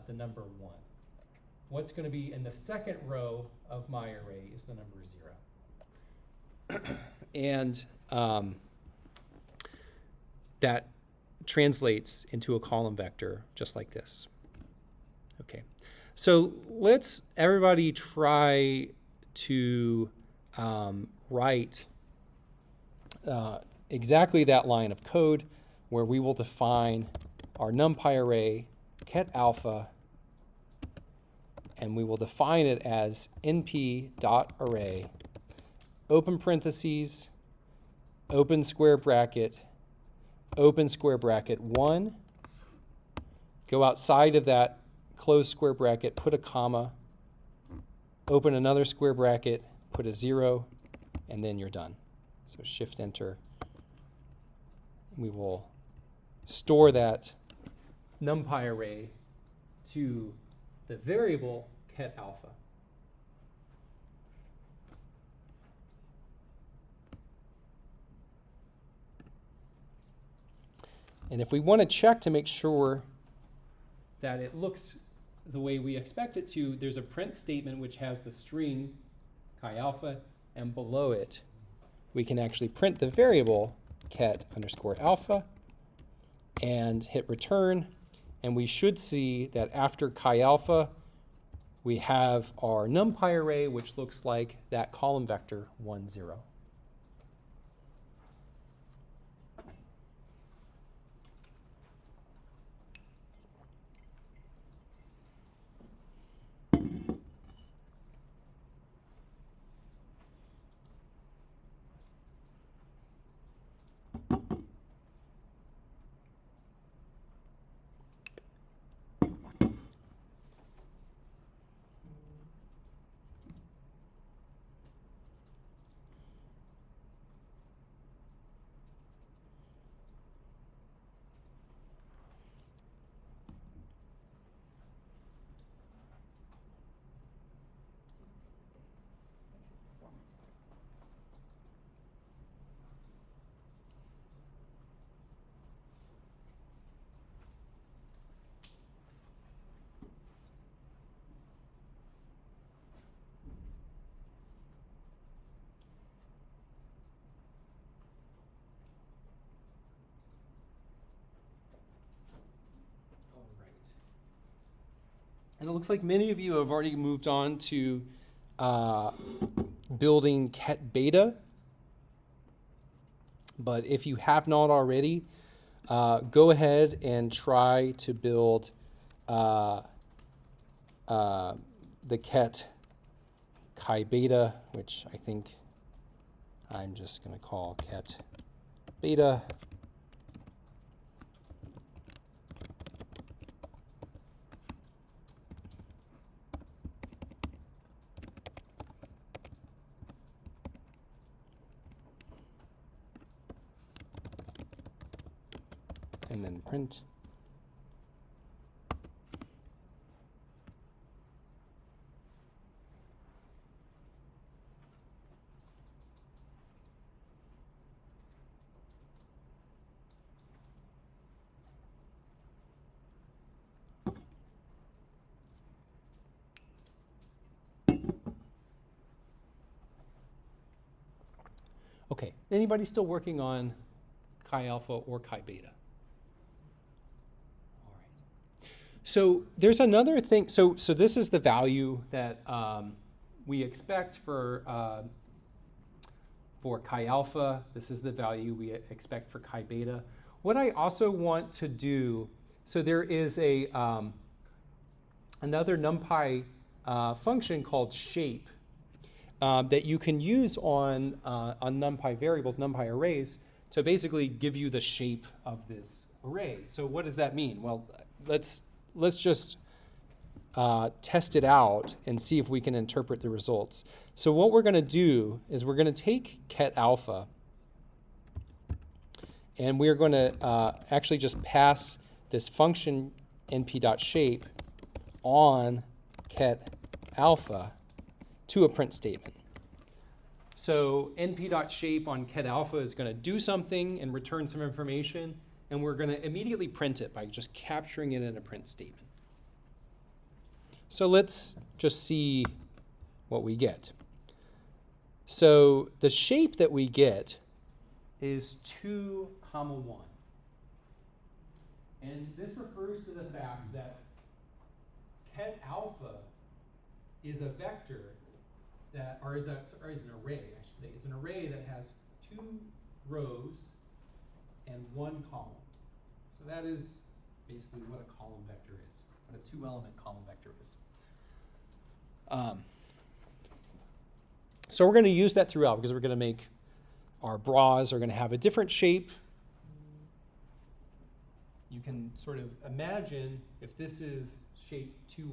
the number 1. What's going to be in the second row of my array is the number 0. And that translates into a column vector just like this. Okay, so let's everybody try to write exactly that line of code where we will define our NumPy array ket alpha, and we will define it as np.array, open parentheses, open square bracket, open square bracket 1, go outside of that close square bracket, put a comma, open another square bracket, put a 0, and then you're done. So shift enter. We will store that NumPy array to the variable ket alpha. And if we want to check to make sure that it looks the way we expect it to, there's a print statement which has the string chi alpha, and below it we can actually print the variable ket underscore alpha and hit return, and we should see that after chi alpha we have our NumPy array, which looks like that column vector 1, 0. And it looks like many of you have already moved on to building ket beta. But if you have not already, go ahead and try to build the ket chi beta, which I think I'm just going to call ket beta. and then print. Okay, anybody still working on chi alpha or chi beta? All right. So there's another thing. So this is the value that we expect for chi alpha. This is the value we expect for chi beta. What I also want to do, so there is a another NumPy function called shape that you can use on NumPy variables, NumPy arrays, to basically give you the shape of this array. So what does that mean? Well, let's just test it out and see if we can interpret the results. So what we're going to do is we're going to take ket alpha, and we're going to actually just pass this function np.shape on ket alpha to a print statement. So np.shape on ket alpha is going to do something and return some information, and we're going to immediately print it by just capturing it in a print statement. So let's just see what we get. So the shape that we get is 2, 1. And this refers to the fact that ket alpha is a vector that, or is an array, I should say. It's an array that has 2 rows and 1 column. So that is basically what a column vector is, what a 2-element column vector is. So we're going to use that throughout because we're going to make our bras are going to have a different shape. You can sort of imagine if this is shape 2,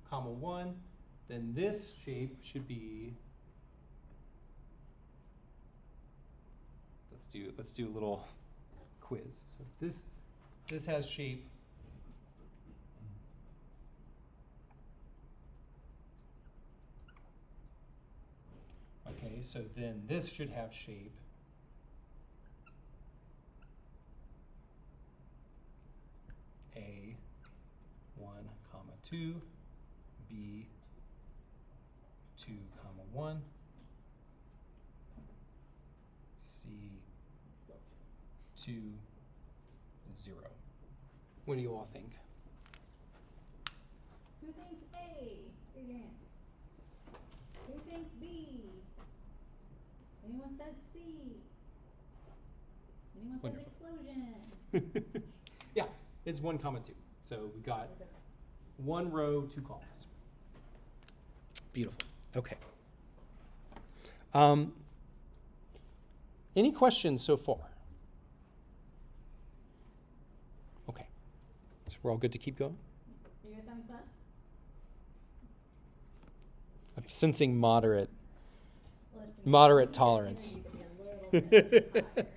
1, then this shape should be, let's do a little quiz. So this has shape okay, so then this should have shape A 1, 2, B 2, 1, C 2, 0. What do you all think? Who thinks A? Raise your hand. Who thinks B? Anyone says C? Anyone Wonderful. says explosion? Yeah, it's 1, 2. So we got 1 row, 2 columns. Beautiful. Okay. Any questions so far? Okay. So we're all good to keep going? Are you guys having fun? I'm sensing moderate Listen, tolerance. you could be a little bit higher.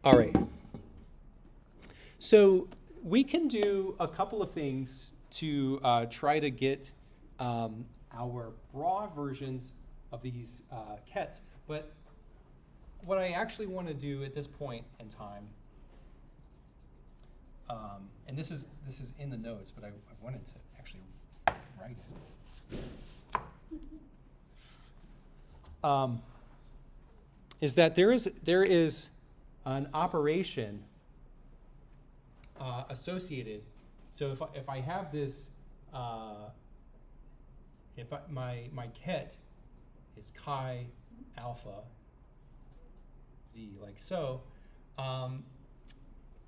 All right. So we can do a couple of things to try to get our raw versions of these kets. But what I actually want to do at this point in time, and this is in the notes, but I wanted to actually write it, is that there is an operation associated. So if I have this, my ket is chi alpha z, like so,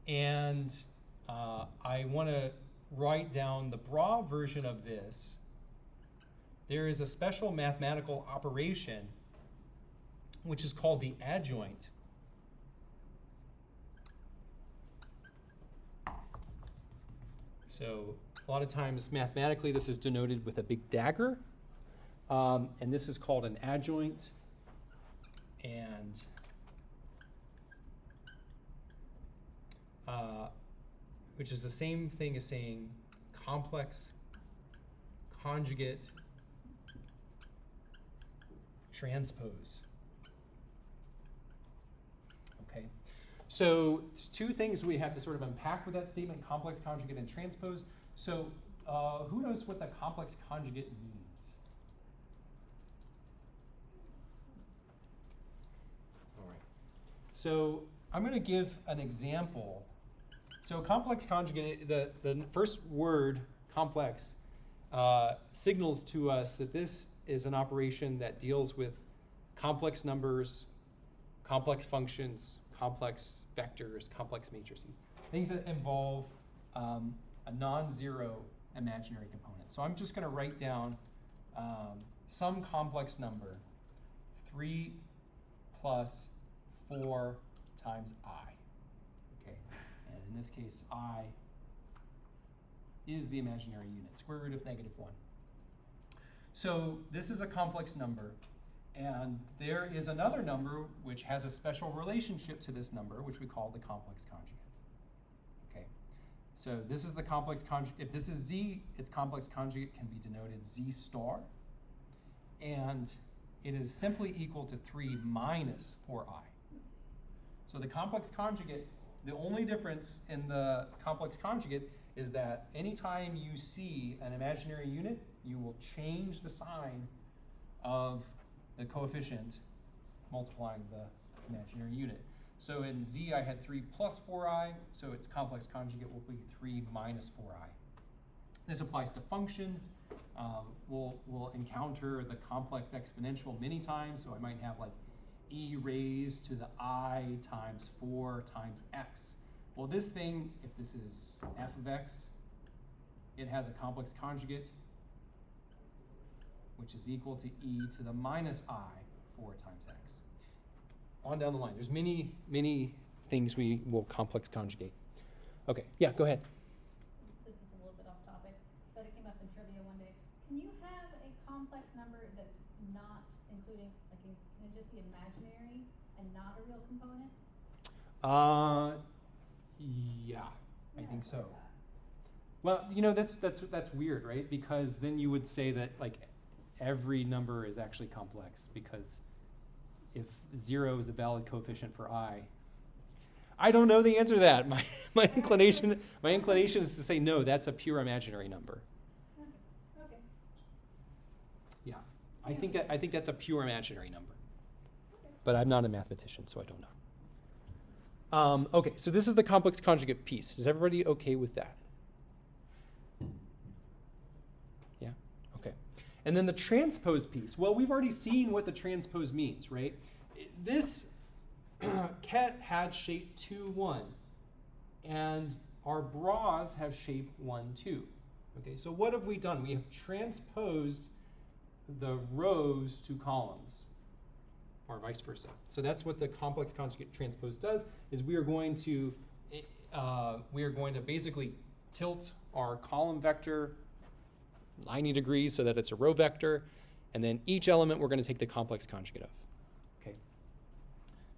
and I want to write down the bra version of this, there is a special mathematical operation which is called the adjoint. So a lot of times mathematically this is denoted with a big dagger, and this is called an adjoint. And which is the same thing as saying complex conjugate transpose. Okay, so there's two things we have to sort of unpack with that statement, complex conjugate and transpose. So who knows what the complex conjugate means? All right. So I'm going to give an example. So complex conjugate, the first word, complex, signals to us that this is an operation that deals with complex numbers, complex functions, complex vectors, complex matrices, things that involve a non-zero imaginary component. So I'm just going to write down some complex number, 3 plus 4 times I. Okay, and in this case, I is the imaginary unit, square root of -1. So this is a complex number, and there is another number which has a special relationship to this number, which we call the complex conjugate. Okay, so this is the complex conjugate. If this is z, its complex conjugate can be denoted z star, and it is simply equal to 3 minus 4i. So the complex conjugate, the only difference in the complex conjugate is that anytime you see an imaginary unit, you will change the sign of the coefficient multiplying the imaginary unit. So in z, I had 3 plus 4i, so its complex conjugate will be 3 minus 4i. This applies to functions. We'll encounter the complex exponential many times, so I might have like e raised to the I times 4 times x. Well, this thing, if this is f of x, it has a complex conjugate, which is equal to e to the minus I 4 times x. On down the line. There's many, many things we will complex conjugate. Okay, yeah, go ahead. This is a little bit off topic, but it came up in trivia one day. Can you have a complex number that's not including, like, can it just be imaginary and not a real component? Yeah, I think so. Well, you know, that's weird, right? Because then you would say that like every number is actually complex, because if 0 is a valid coefficient for I don't know the answer to that. My inclination is to say no, that's a pure imaginary number. Okay. Yeah, I think that's a pure imaginary number. But I'm not a mathematician, so I don't know. Okay, so this is the complex conjugate piece. Is everybody okay with that? Yeah? Okay. And then the transpose piece. Well, we've already seen what the transpose means, right? This ket had shape 2, 1, and our bras have shape 1, 2. Okay, so what have we done? We have transposed the rows to columns, or vice versa. So that's what the complex conjugate transpose does, is we are going to basically tilt our column vector 90 degrees so that it's a row vector, and then each element we're going to take the complex conjugate of. Okay.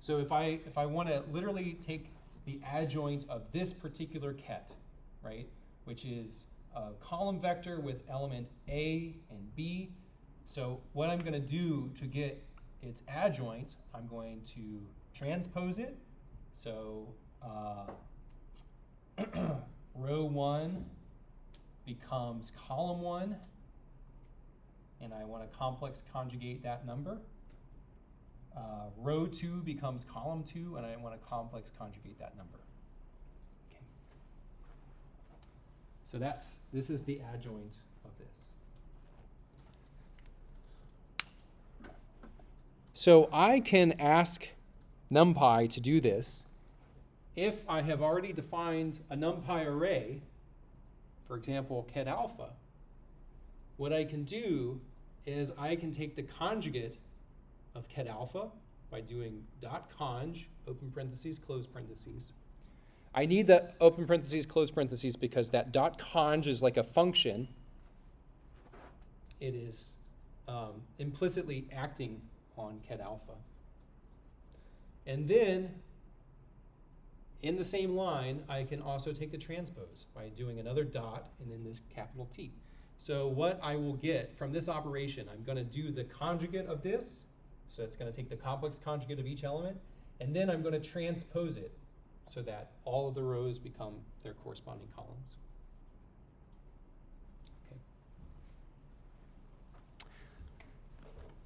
So if I want to literally take the adjoint of this particular ket, right, which is a column vector with element A and B, so what I'm going to do to get its adjoint, I'm going to transpose it. So row 1 becomes column 1, and I want to complex conjugate that number. Row 2 becomes column 2, and I want to complex conjugate that number. Okay. So this is the adjoint of this. So I can ask Numpy to do this if I have already defined a Numpy array, for example, ket alpha. What I can do is I can take the conjugate of ket alpha by doing dot conj, open parentheses, close parentheses. I need the open parentheses, close parentheses because that dot conj is like a function. It is implicitly acting on ket alpha. And then In the same line, I can also take the transpose by doing another dot and then this capital T. So what I will get from this operation, I'm going to do the conjugate of this. So it's going to take the complex conjugate of each element, and then I'm going to transpose it so that all of the rows become their corresponding columns. Okay.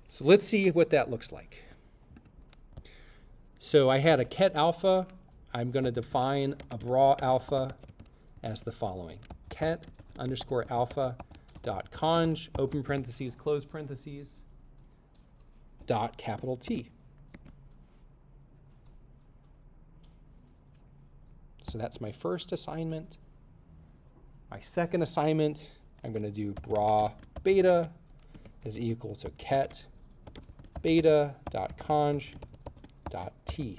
So let's see what that looks like. So I had a ket alpha. I'm going to define a bra alpha as the following. Ket underscore alpha dot conj, open parentheses, close parentheses, dot capital T. So that's my first assignment. My second assignment, I'm going to do bra beta is equal to ket beta dot conj dot T.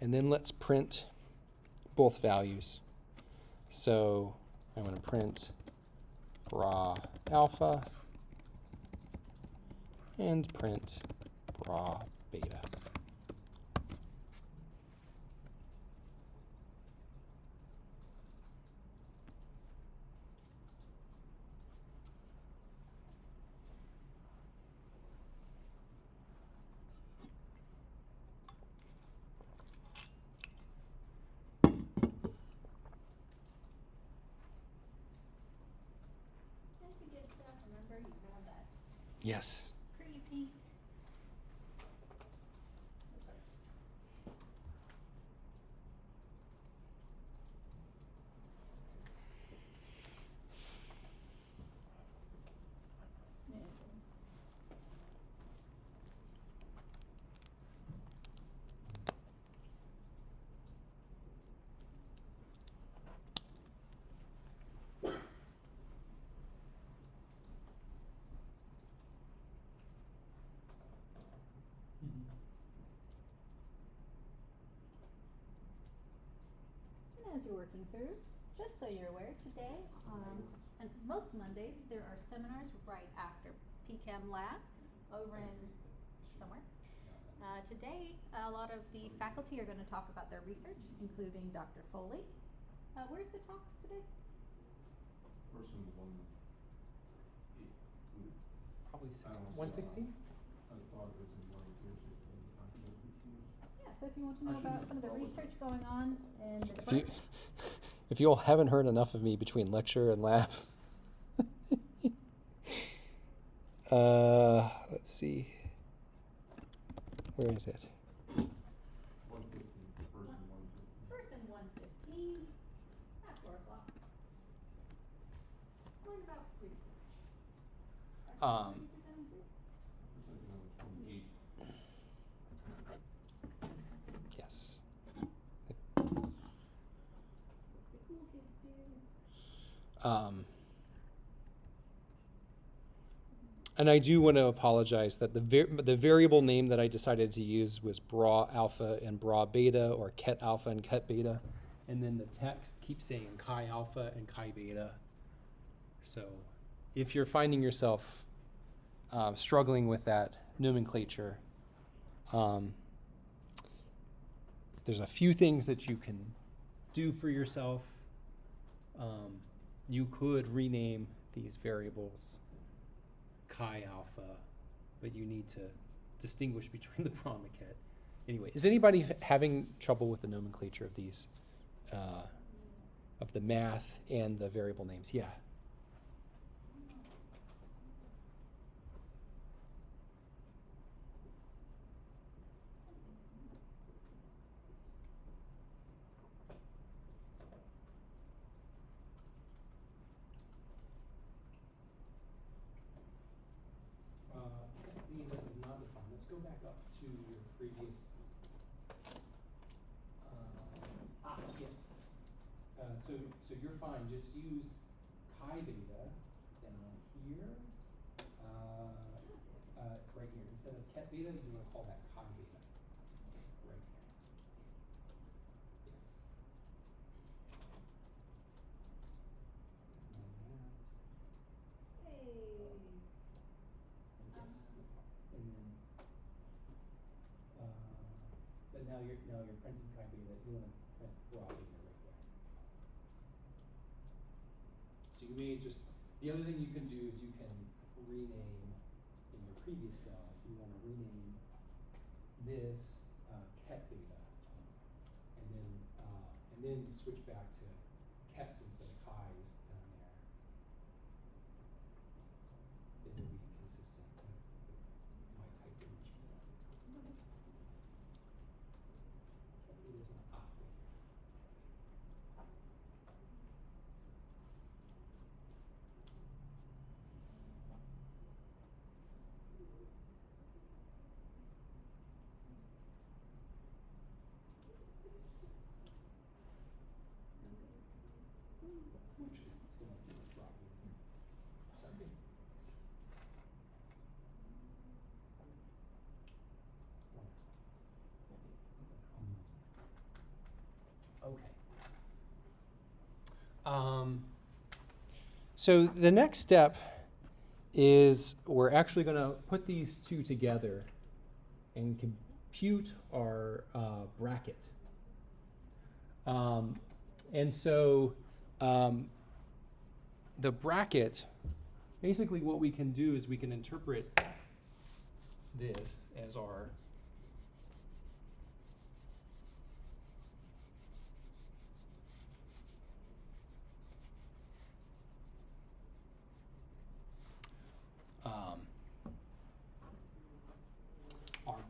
And then let's print both values. So I'm going to print bra alpha and print bra beta. Don't forget stuff, remember you have that Yes. pretty pink. And as you're working through, just so you're aware, today, and most Mondays, there are seminars right after PChem lab over in somewhere. Today, a lot of the faculty are going to talk about their research, including Dr. Foley. Where's the talks today? Person one. Probably I don't know. 160? I thought it was in one here, so it's in Yeah, so if you want to know about some of the research going on in the If you, break, if you all haven't heard enough of me between lecture and lab, let's see. Where is it? 115, person 115. person 115 at 4 o'clock. Learn about research. Dr. Foley presenting too? Presenting on the 28th. Yes. The cool kids do. And I do want to apologize that the variable name that I decided to use was bra alpha and bra beta, or ket alpha and ket beta. And then the text keeps saying chi alpha and chi beta. So if you're finding yourself struggling with that nomenclature, there's a few things that you can do for yourself. You could rename these variables chi alpha, but you need to distinguish between the bra and the ket. Anyway, is anybody having trouble with the nomenclature of these, of the math and the variable names? Yeah. Beta is not defined. Let's go back up to your previous. Yes. So you're fine. Just use chi beta down here. Right here. Instead of ket beta, you want to call that chi beta. Right there. Yes. now you're printing chi beta. You want to print bra beta right there. So you may just, the other thing you can do is you can rename in your previous cell, if you want to rename this ket beta, and then switch back to kets instead of chi's down there. It will be consistent with my type image. Ket beta is an ah beta. Actually, still want to do this properly. Sorry. Okay. So the next step is we're actually going to put these two together and compute our bracket. And so the bracket, basically what we can do is we can interpret this as our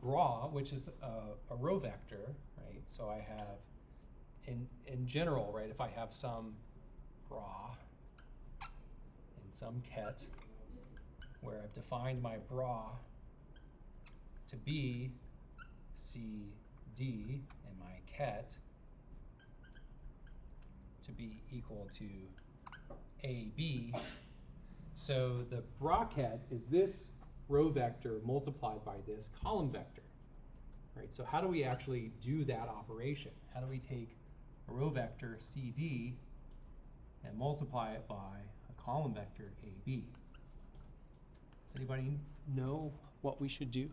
bra, which is a row vector, right? So I have, in general, right, if I have some bra and some ket, where I've defined my bra to be C, D, and my ket to be equal to A, B. So the bra ket is this row vector multiplied by this column vector, right? So how do we actually do that operation? How do we take a row vector CD and multiply it by a column vector AB? Does anybody know what we should do? You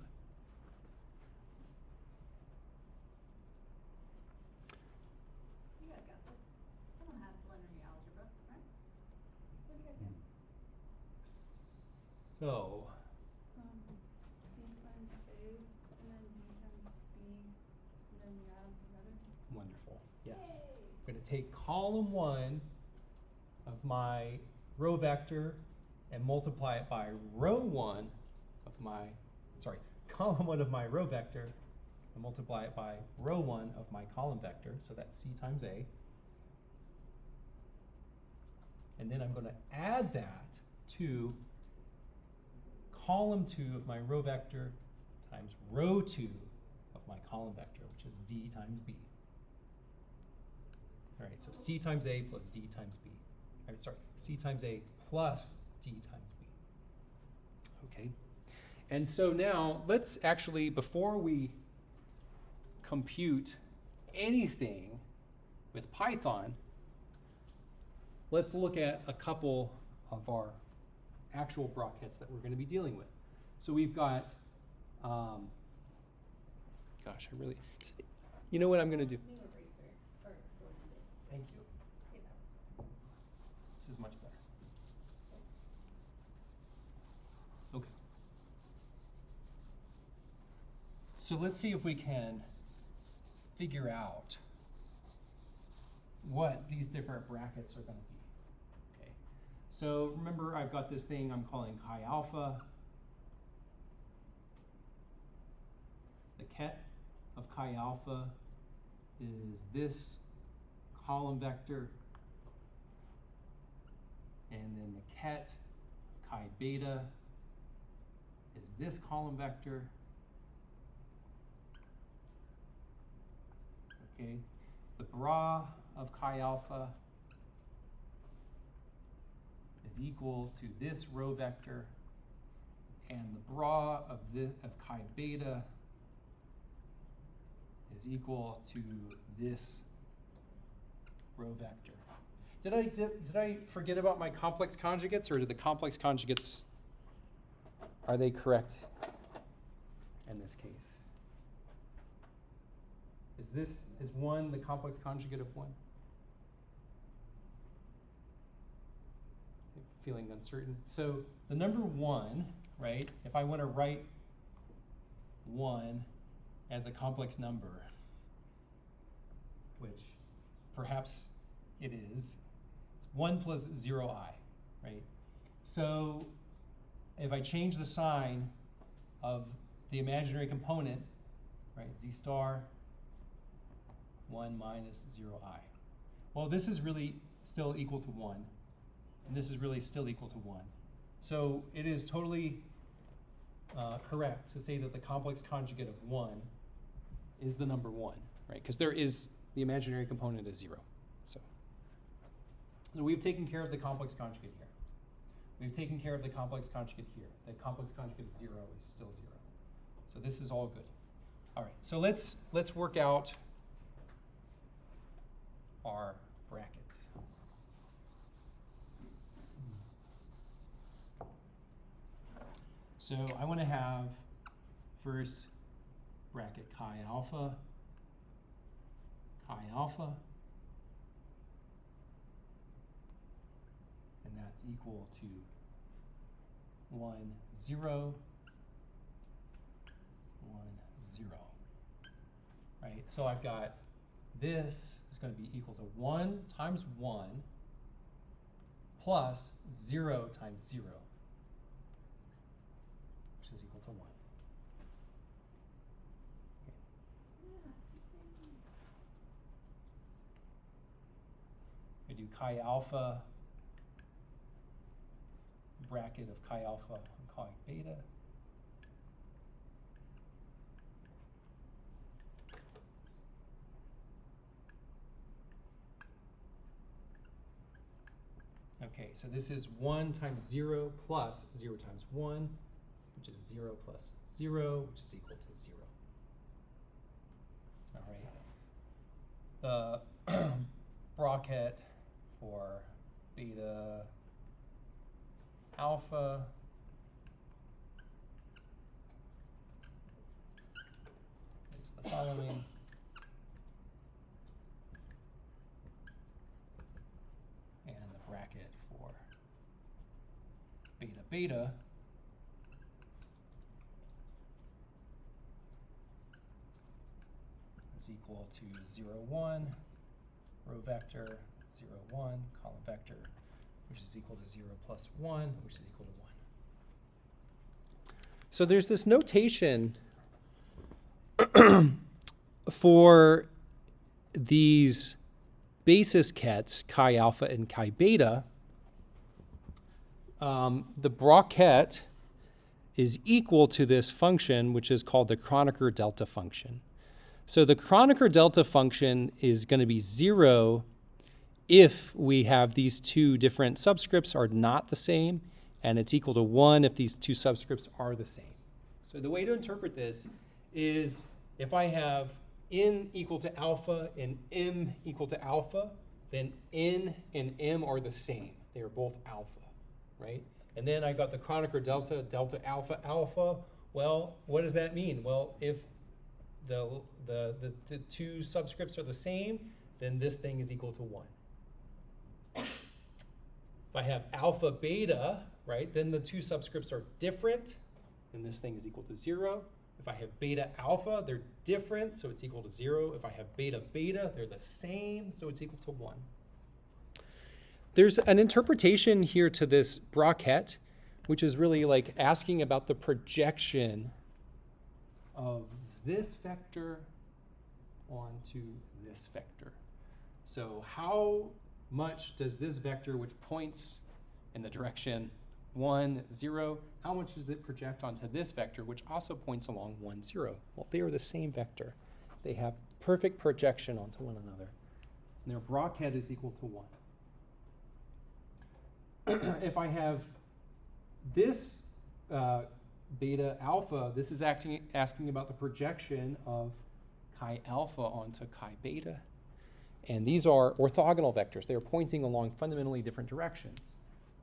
guys got this. Someone had preliminary algebra, right? What do you guys get? So, C times A, and then D times B, and then you add them together. wonderful, yes. Yay. I'm going to take column 1 of my row vector and multiply it by row 1 of my, column 1 of my row vector and multiply it by row 1 of my column vector. So that's C times A. And then I'm going to add that to column 2 of my row vector times row 2 of my column vector, which is D times B. All right, so C times A plus D times B. C times A plus D times B. Okay. And so now let's actually, before we compute anything with Python, let's look at a couple of our actual brackets that we're going to be dealing with. So we've got, you know what I'm going to do? New eraser, or Jordan did. Thank you. See if that works. This is much better. Okay. So let's see if we can figure out what these different brackets are going to be. Okay. So remember, I've got this thing I'm calling chi alpha. The ket of chi alpha is this column vector, and then the ket chi beta is this column vector. Okay, the bra of chi alpha is equal to this row vector, and the bra of chi beta is equal to this row vector. Did I forget about my complex conjugates, or did the complex conjugates, are they correct in this case? Is 1 the complex conjugate of 1? Feeling uncertain. So the number 1, right, if I want to write 1 as a complex number, which perhaps it is, it's 1 plus 0i, right? So if I change the sign of the imaginary component, right, z star 1 minus 0i. Well, this is really still equal to 1, and this is really still equal to 1. So it is totally correct to say that the complex conjugate of 1 is the number 1, right? Because there is the imaginary component is 0. So we've taken care of the complex conjugate here. We've taken care of the complex conjugate here. The complex conjugate of 0 is still 0. So this is all good. All right, so let's work out our brackets. So I want to have first bracket chi alpha, and that's equal to 1, 0, 1, 0. Right, so I've got this is going to be equal to 1 times 1 plus 0 times 0, which is equal to 1. We do chi alpha, bracket of chi alpha and chi beta. Okay, so this is 1 times 0 plus 0 times 1, which is 0 plus 0, which is equal to 0. All right. The bracket for beta alpha is the following. And the bracket for beta beta is equal to 0, 1, row vector, 0, 1, column vector, which is equal to 0 plus 1, which is equal to 1. So there's this notation for these basis kets, chi alpha and chi beta. The bracket is equal to this function, which is called the Kronecker delta function. So the Kronecker delta function is going to be 0 if we have these two different subscripts are not the same, and it's equal to 1 if these two subscripts are the same. So the way to interpret this is if I have n equal to alpha and m equal to alpha, then n and m are the same. They are both alpha, right? And then I got the Kronecker delta, delta alpha, alpha. Well, what does that mean? Well, if the two subscripts are the same, then this thing is equal to 1. If I have alpha beta, right, then the two subscripts are different, and this thing is equal to 0. If I have beta alpha, they're different, so it's equal to 0. If I have beta beta, they're the same, so it's equal to 1. There's an interpretation here to this bracket, which is really like asking about the projection of this vector onto this vector. So how much does this vector, which points in the direction 1, 0, how much does it project onto this vector, which also points along 1, 0? Well, they are the same vector. They have perfect projection onto one another. And their bracket is equal to 1. If I have this beta alpha, this is asking about the projection of chi alpha onto chi beta. And these are orthogonal vectors. They are pointing along fundamentally different directions.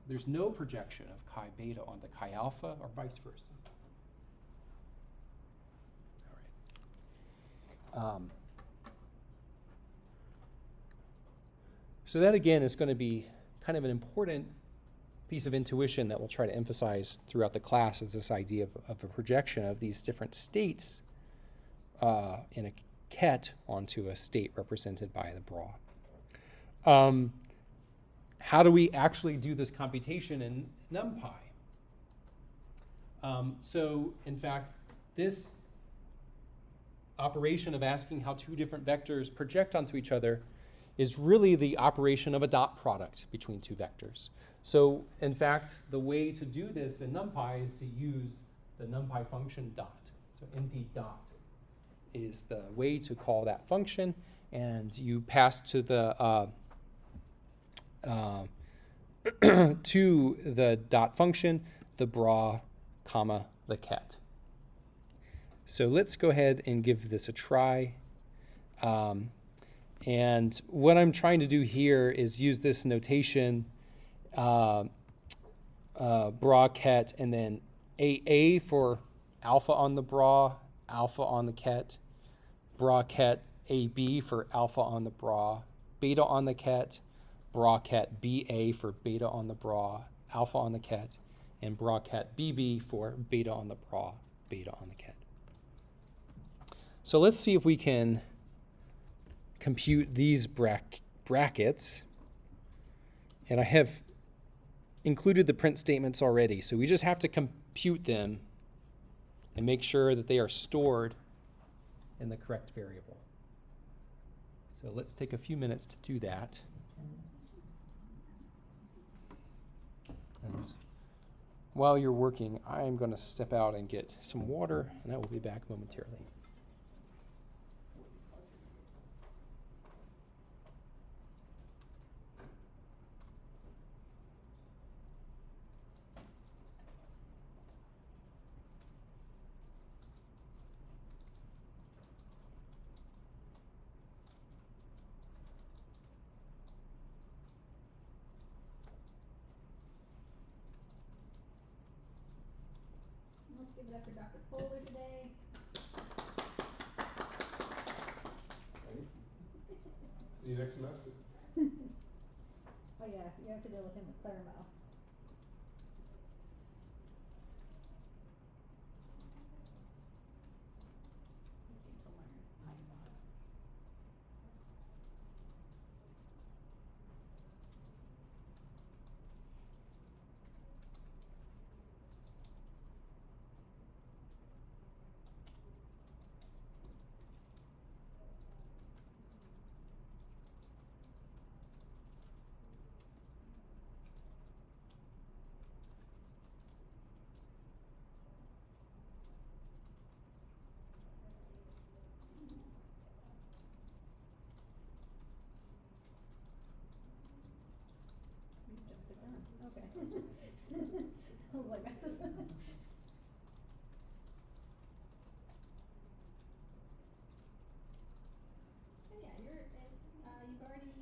There's no projection of chi beta onto chi alpha or vice versa. All right. So that again is going to be kind of an important piece of intuition that we'll try to emphasize throughout the class, is this idea of a projection of these different states in a ket onto a state represented by the bra. How do we actually do this computation in Numpy? So in fact, this operation of asking how two different vectors project onto each other is really the operation of a dot product between two vectors. So in fact, the way to do this in Numpy is to use the Numpy function dot. So np dot is the way to call that function, and you pass to the to the dot function the bra, comma, the ket. So let's go ahead and give this a try. And what I'm trying to do here is use this notation, bra, ket, and then AA for alpha on the bra, alpha on the ket, bra, ket, AB for alpha on the bra, beta on the ket, bra, ket, BA for beta on the bra, alpha on the ket, and bra, ket, BB for beta on the bra, beta on the ket. So let's see if we can compute these brackets. And I have included the print statements already, so we just have to compute them and make sure that they are stored in the correct variable. So let's take a few minutes to do that. And while you're working, I'm going to step out and get some water, and I will be back momentarily. Let's give it up for Dr. Polar today. See you next semester. Oh yeah, you have to deal with him with thermo. He came to learn Python. You jumped the gun. Okay. I was like, that's Okay, yeah, you've already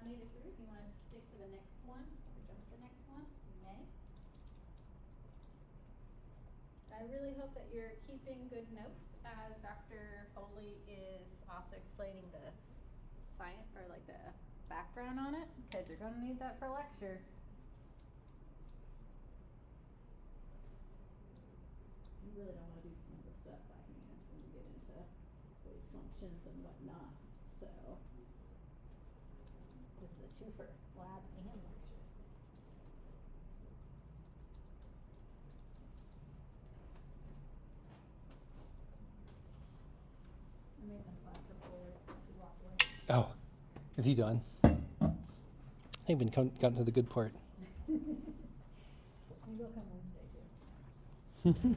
made it through. If you want to stick to the next one or jump to the next one, you may. I really hope that you're keeping good notes as Dr. Foley is also explaining the science, or like the background on it, because you're going to need that for lecture. You really don't want to do some of the stuff by hand when you get into wave functions and whatnot. So this is a twofer, lab and lecture. I made them clap for Polar. That's a walk away. Oh, is he done? I haven't gotten to the good part. Maybe he'll come Wednesday too.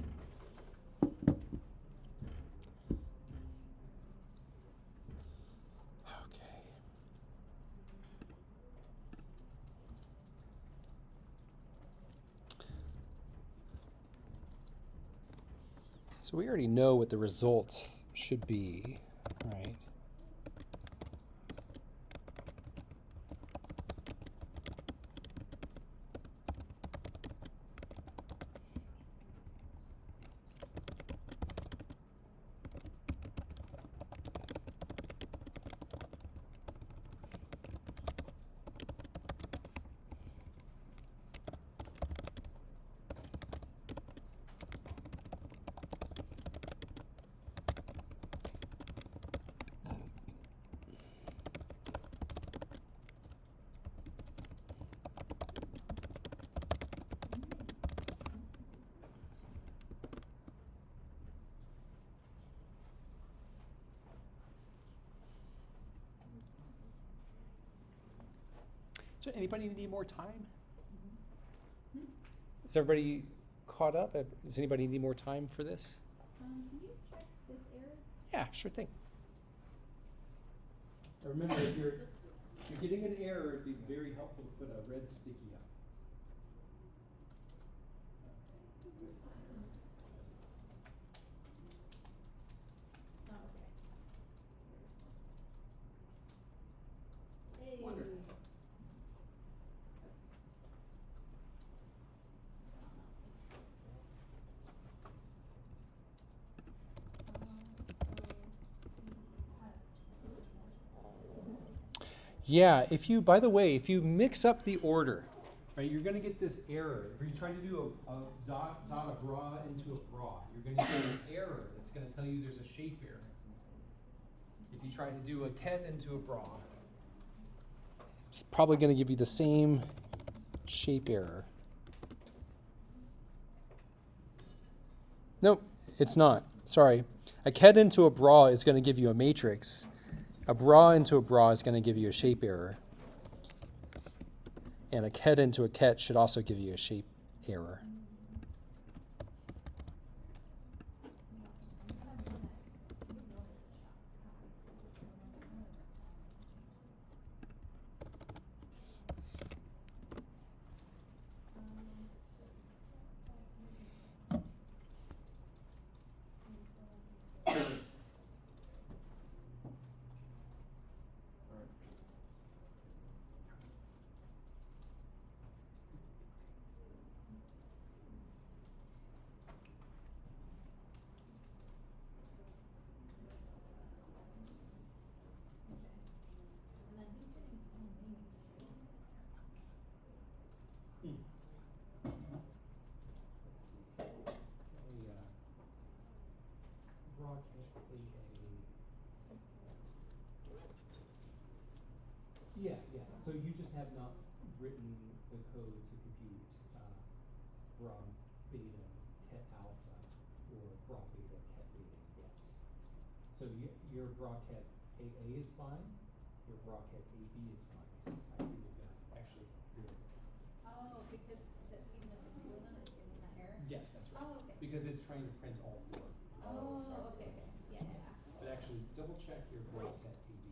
Okay. So we already know what the results should be, right? So anybody need more time? Hmm? Is everybody caught up? Does anybody need more time for this? Can you check this error? Yeah, sure thing. Remember, if you're getting an error, it'd be very helpful to put a red sticky up. Oh, okay. Hey. Wonderful. Yeah, by the way, if you mix up the order, right, you're going to get this error. If you're trying to do a dot a bra into a bra, you're going to get an error that's going to tell you there's a shape error. If you try to do a ket into a bra, it's probably going to give you the same shape error. Nope, it's not. Sorry. A ket into a bra is going to give you a matrix. A bra into a bra is going to give you a shape error. And a ket into a ket should also give you a shape error. And then who's getting naming issues? Yeah. So you just have not written the code to compute bra beta ket alpha or bra beta ket beta yet. So your bra ket AA is fine. Your bra ket AB is fine. I see we've got actually really. Oh, because that you missing two of them is giving that error? Yes, that's right. Oh, okay. Because it's trying to print all four. Oh, okay. Yeah. But actually, double check your bra ket AB.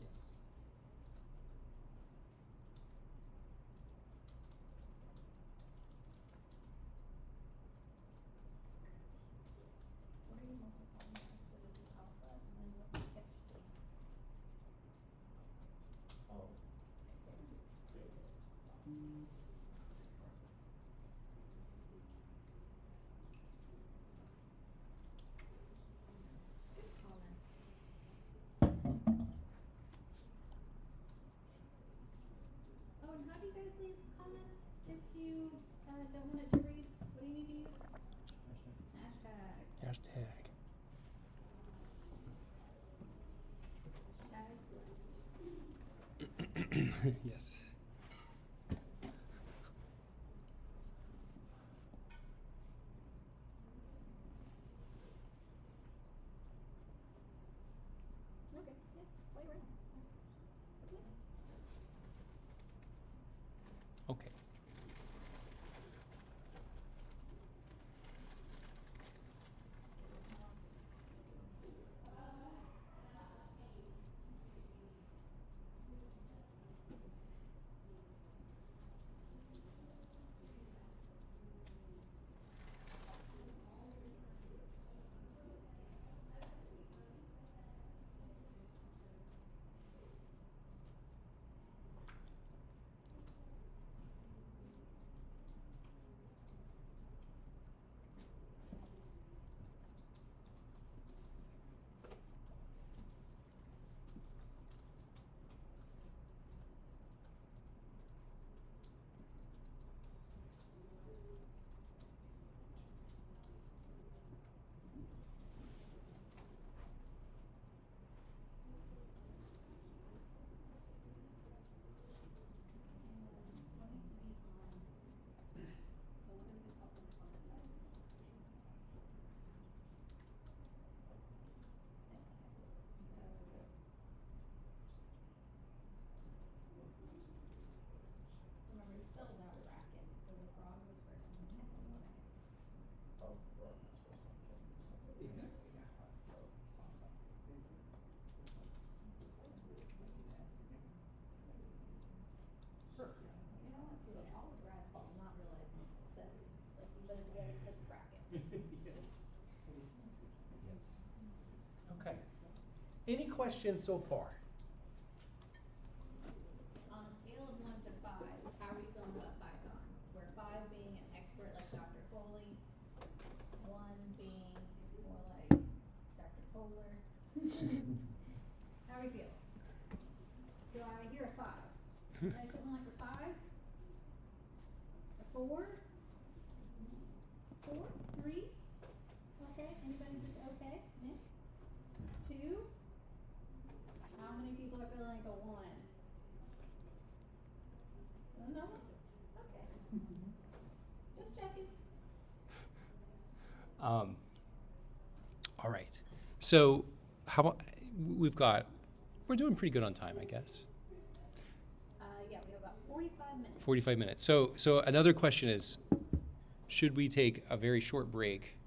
Yes. What are you multiplying by? So this is alpha, and then what's the catch G? Oh. Good comment. Oh, and how do you guys leave comments if you don't want it to read? What do you need to use? Hashtag. Hashtag. Hashtag blessed. Yes. Okay, yeah, play around. Okay. Any questions so far? On a scale of 1 to 5, how are you feeling about Python? Where 5 being an expert like Dr. Foley, 1 being more like Dr. Kohler. How are you feeling? Do I hear a 5? Is that feeling like a 5? A 4? 4? 3? Okay. Anybody just okay? Me? 2? How many people are feeling like a 1? No? Okay. Just checking. All right. So how about we're doing pretty good on time, I guess. Yeah, we have about 45 minutes. 45 minutes. So another question is, should we take a very short break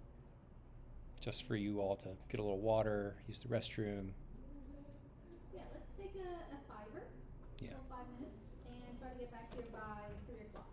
just for you all to get a little water, use the restroom? Yeah, let's take a fiver. Yeah. Little 5 minutes, and try to get back here by 3 o'clock.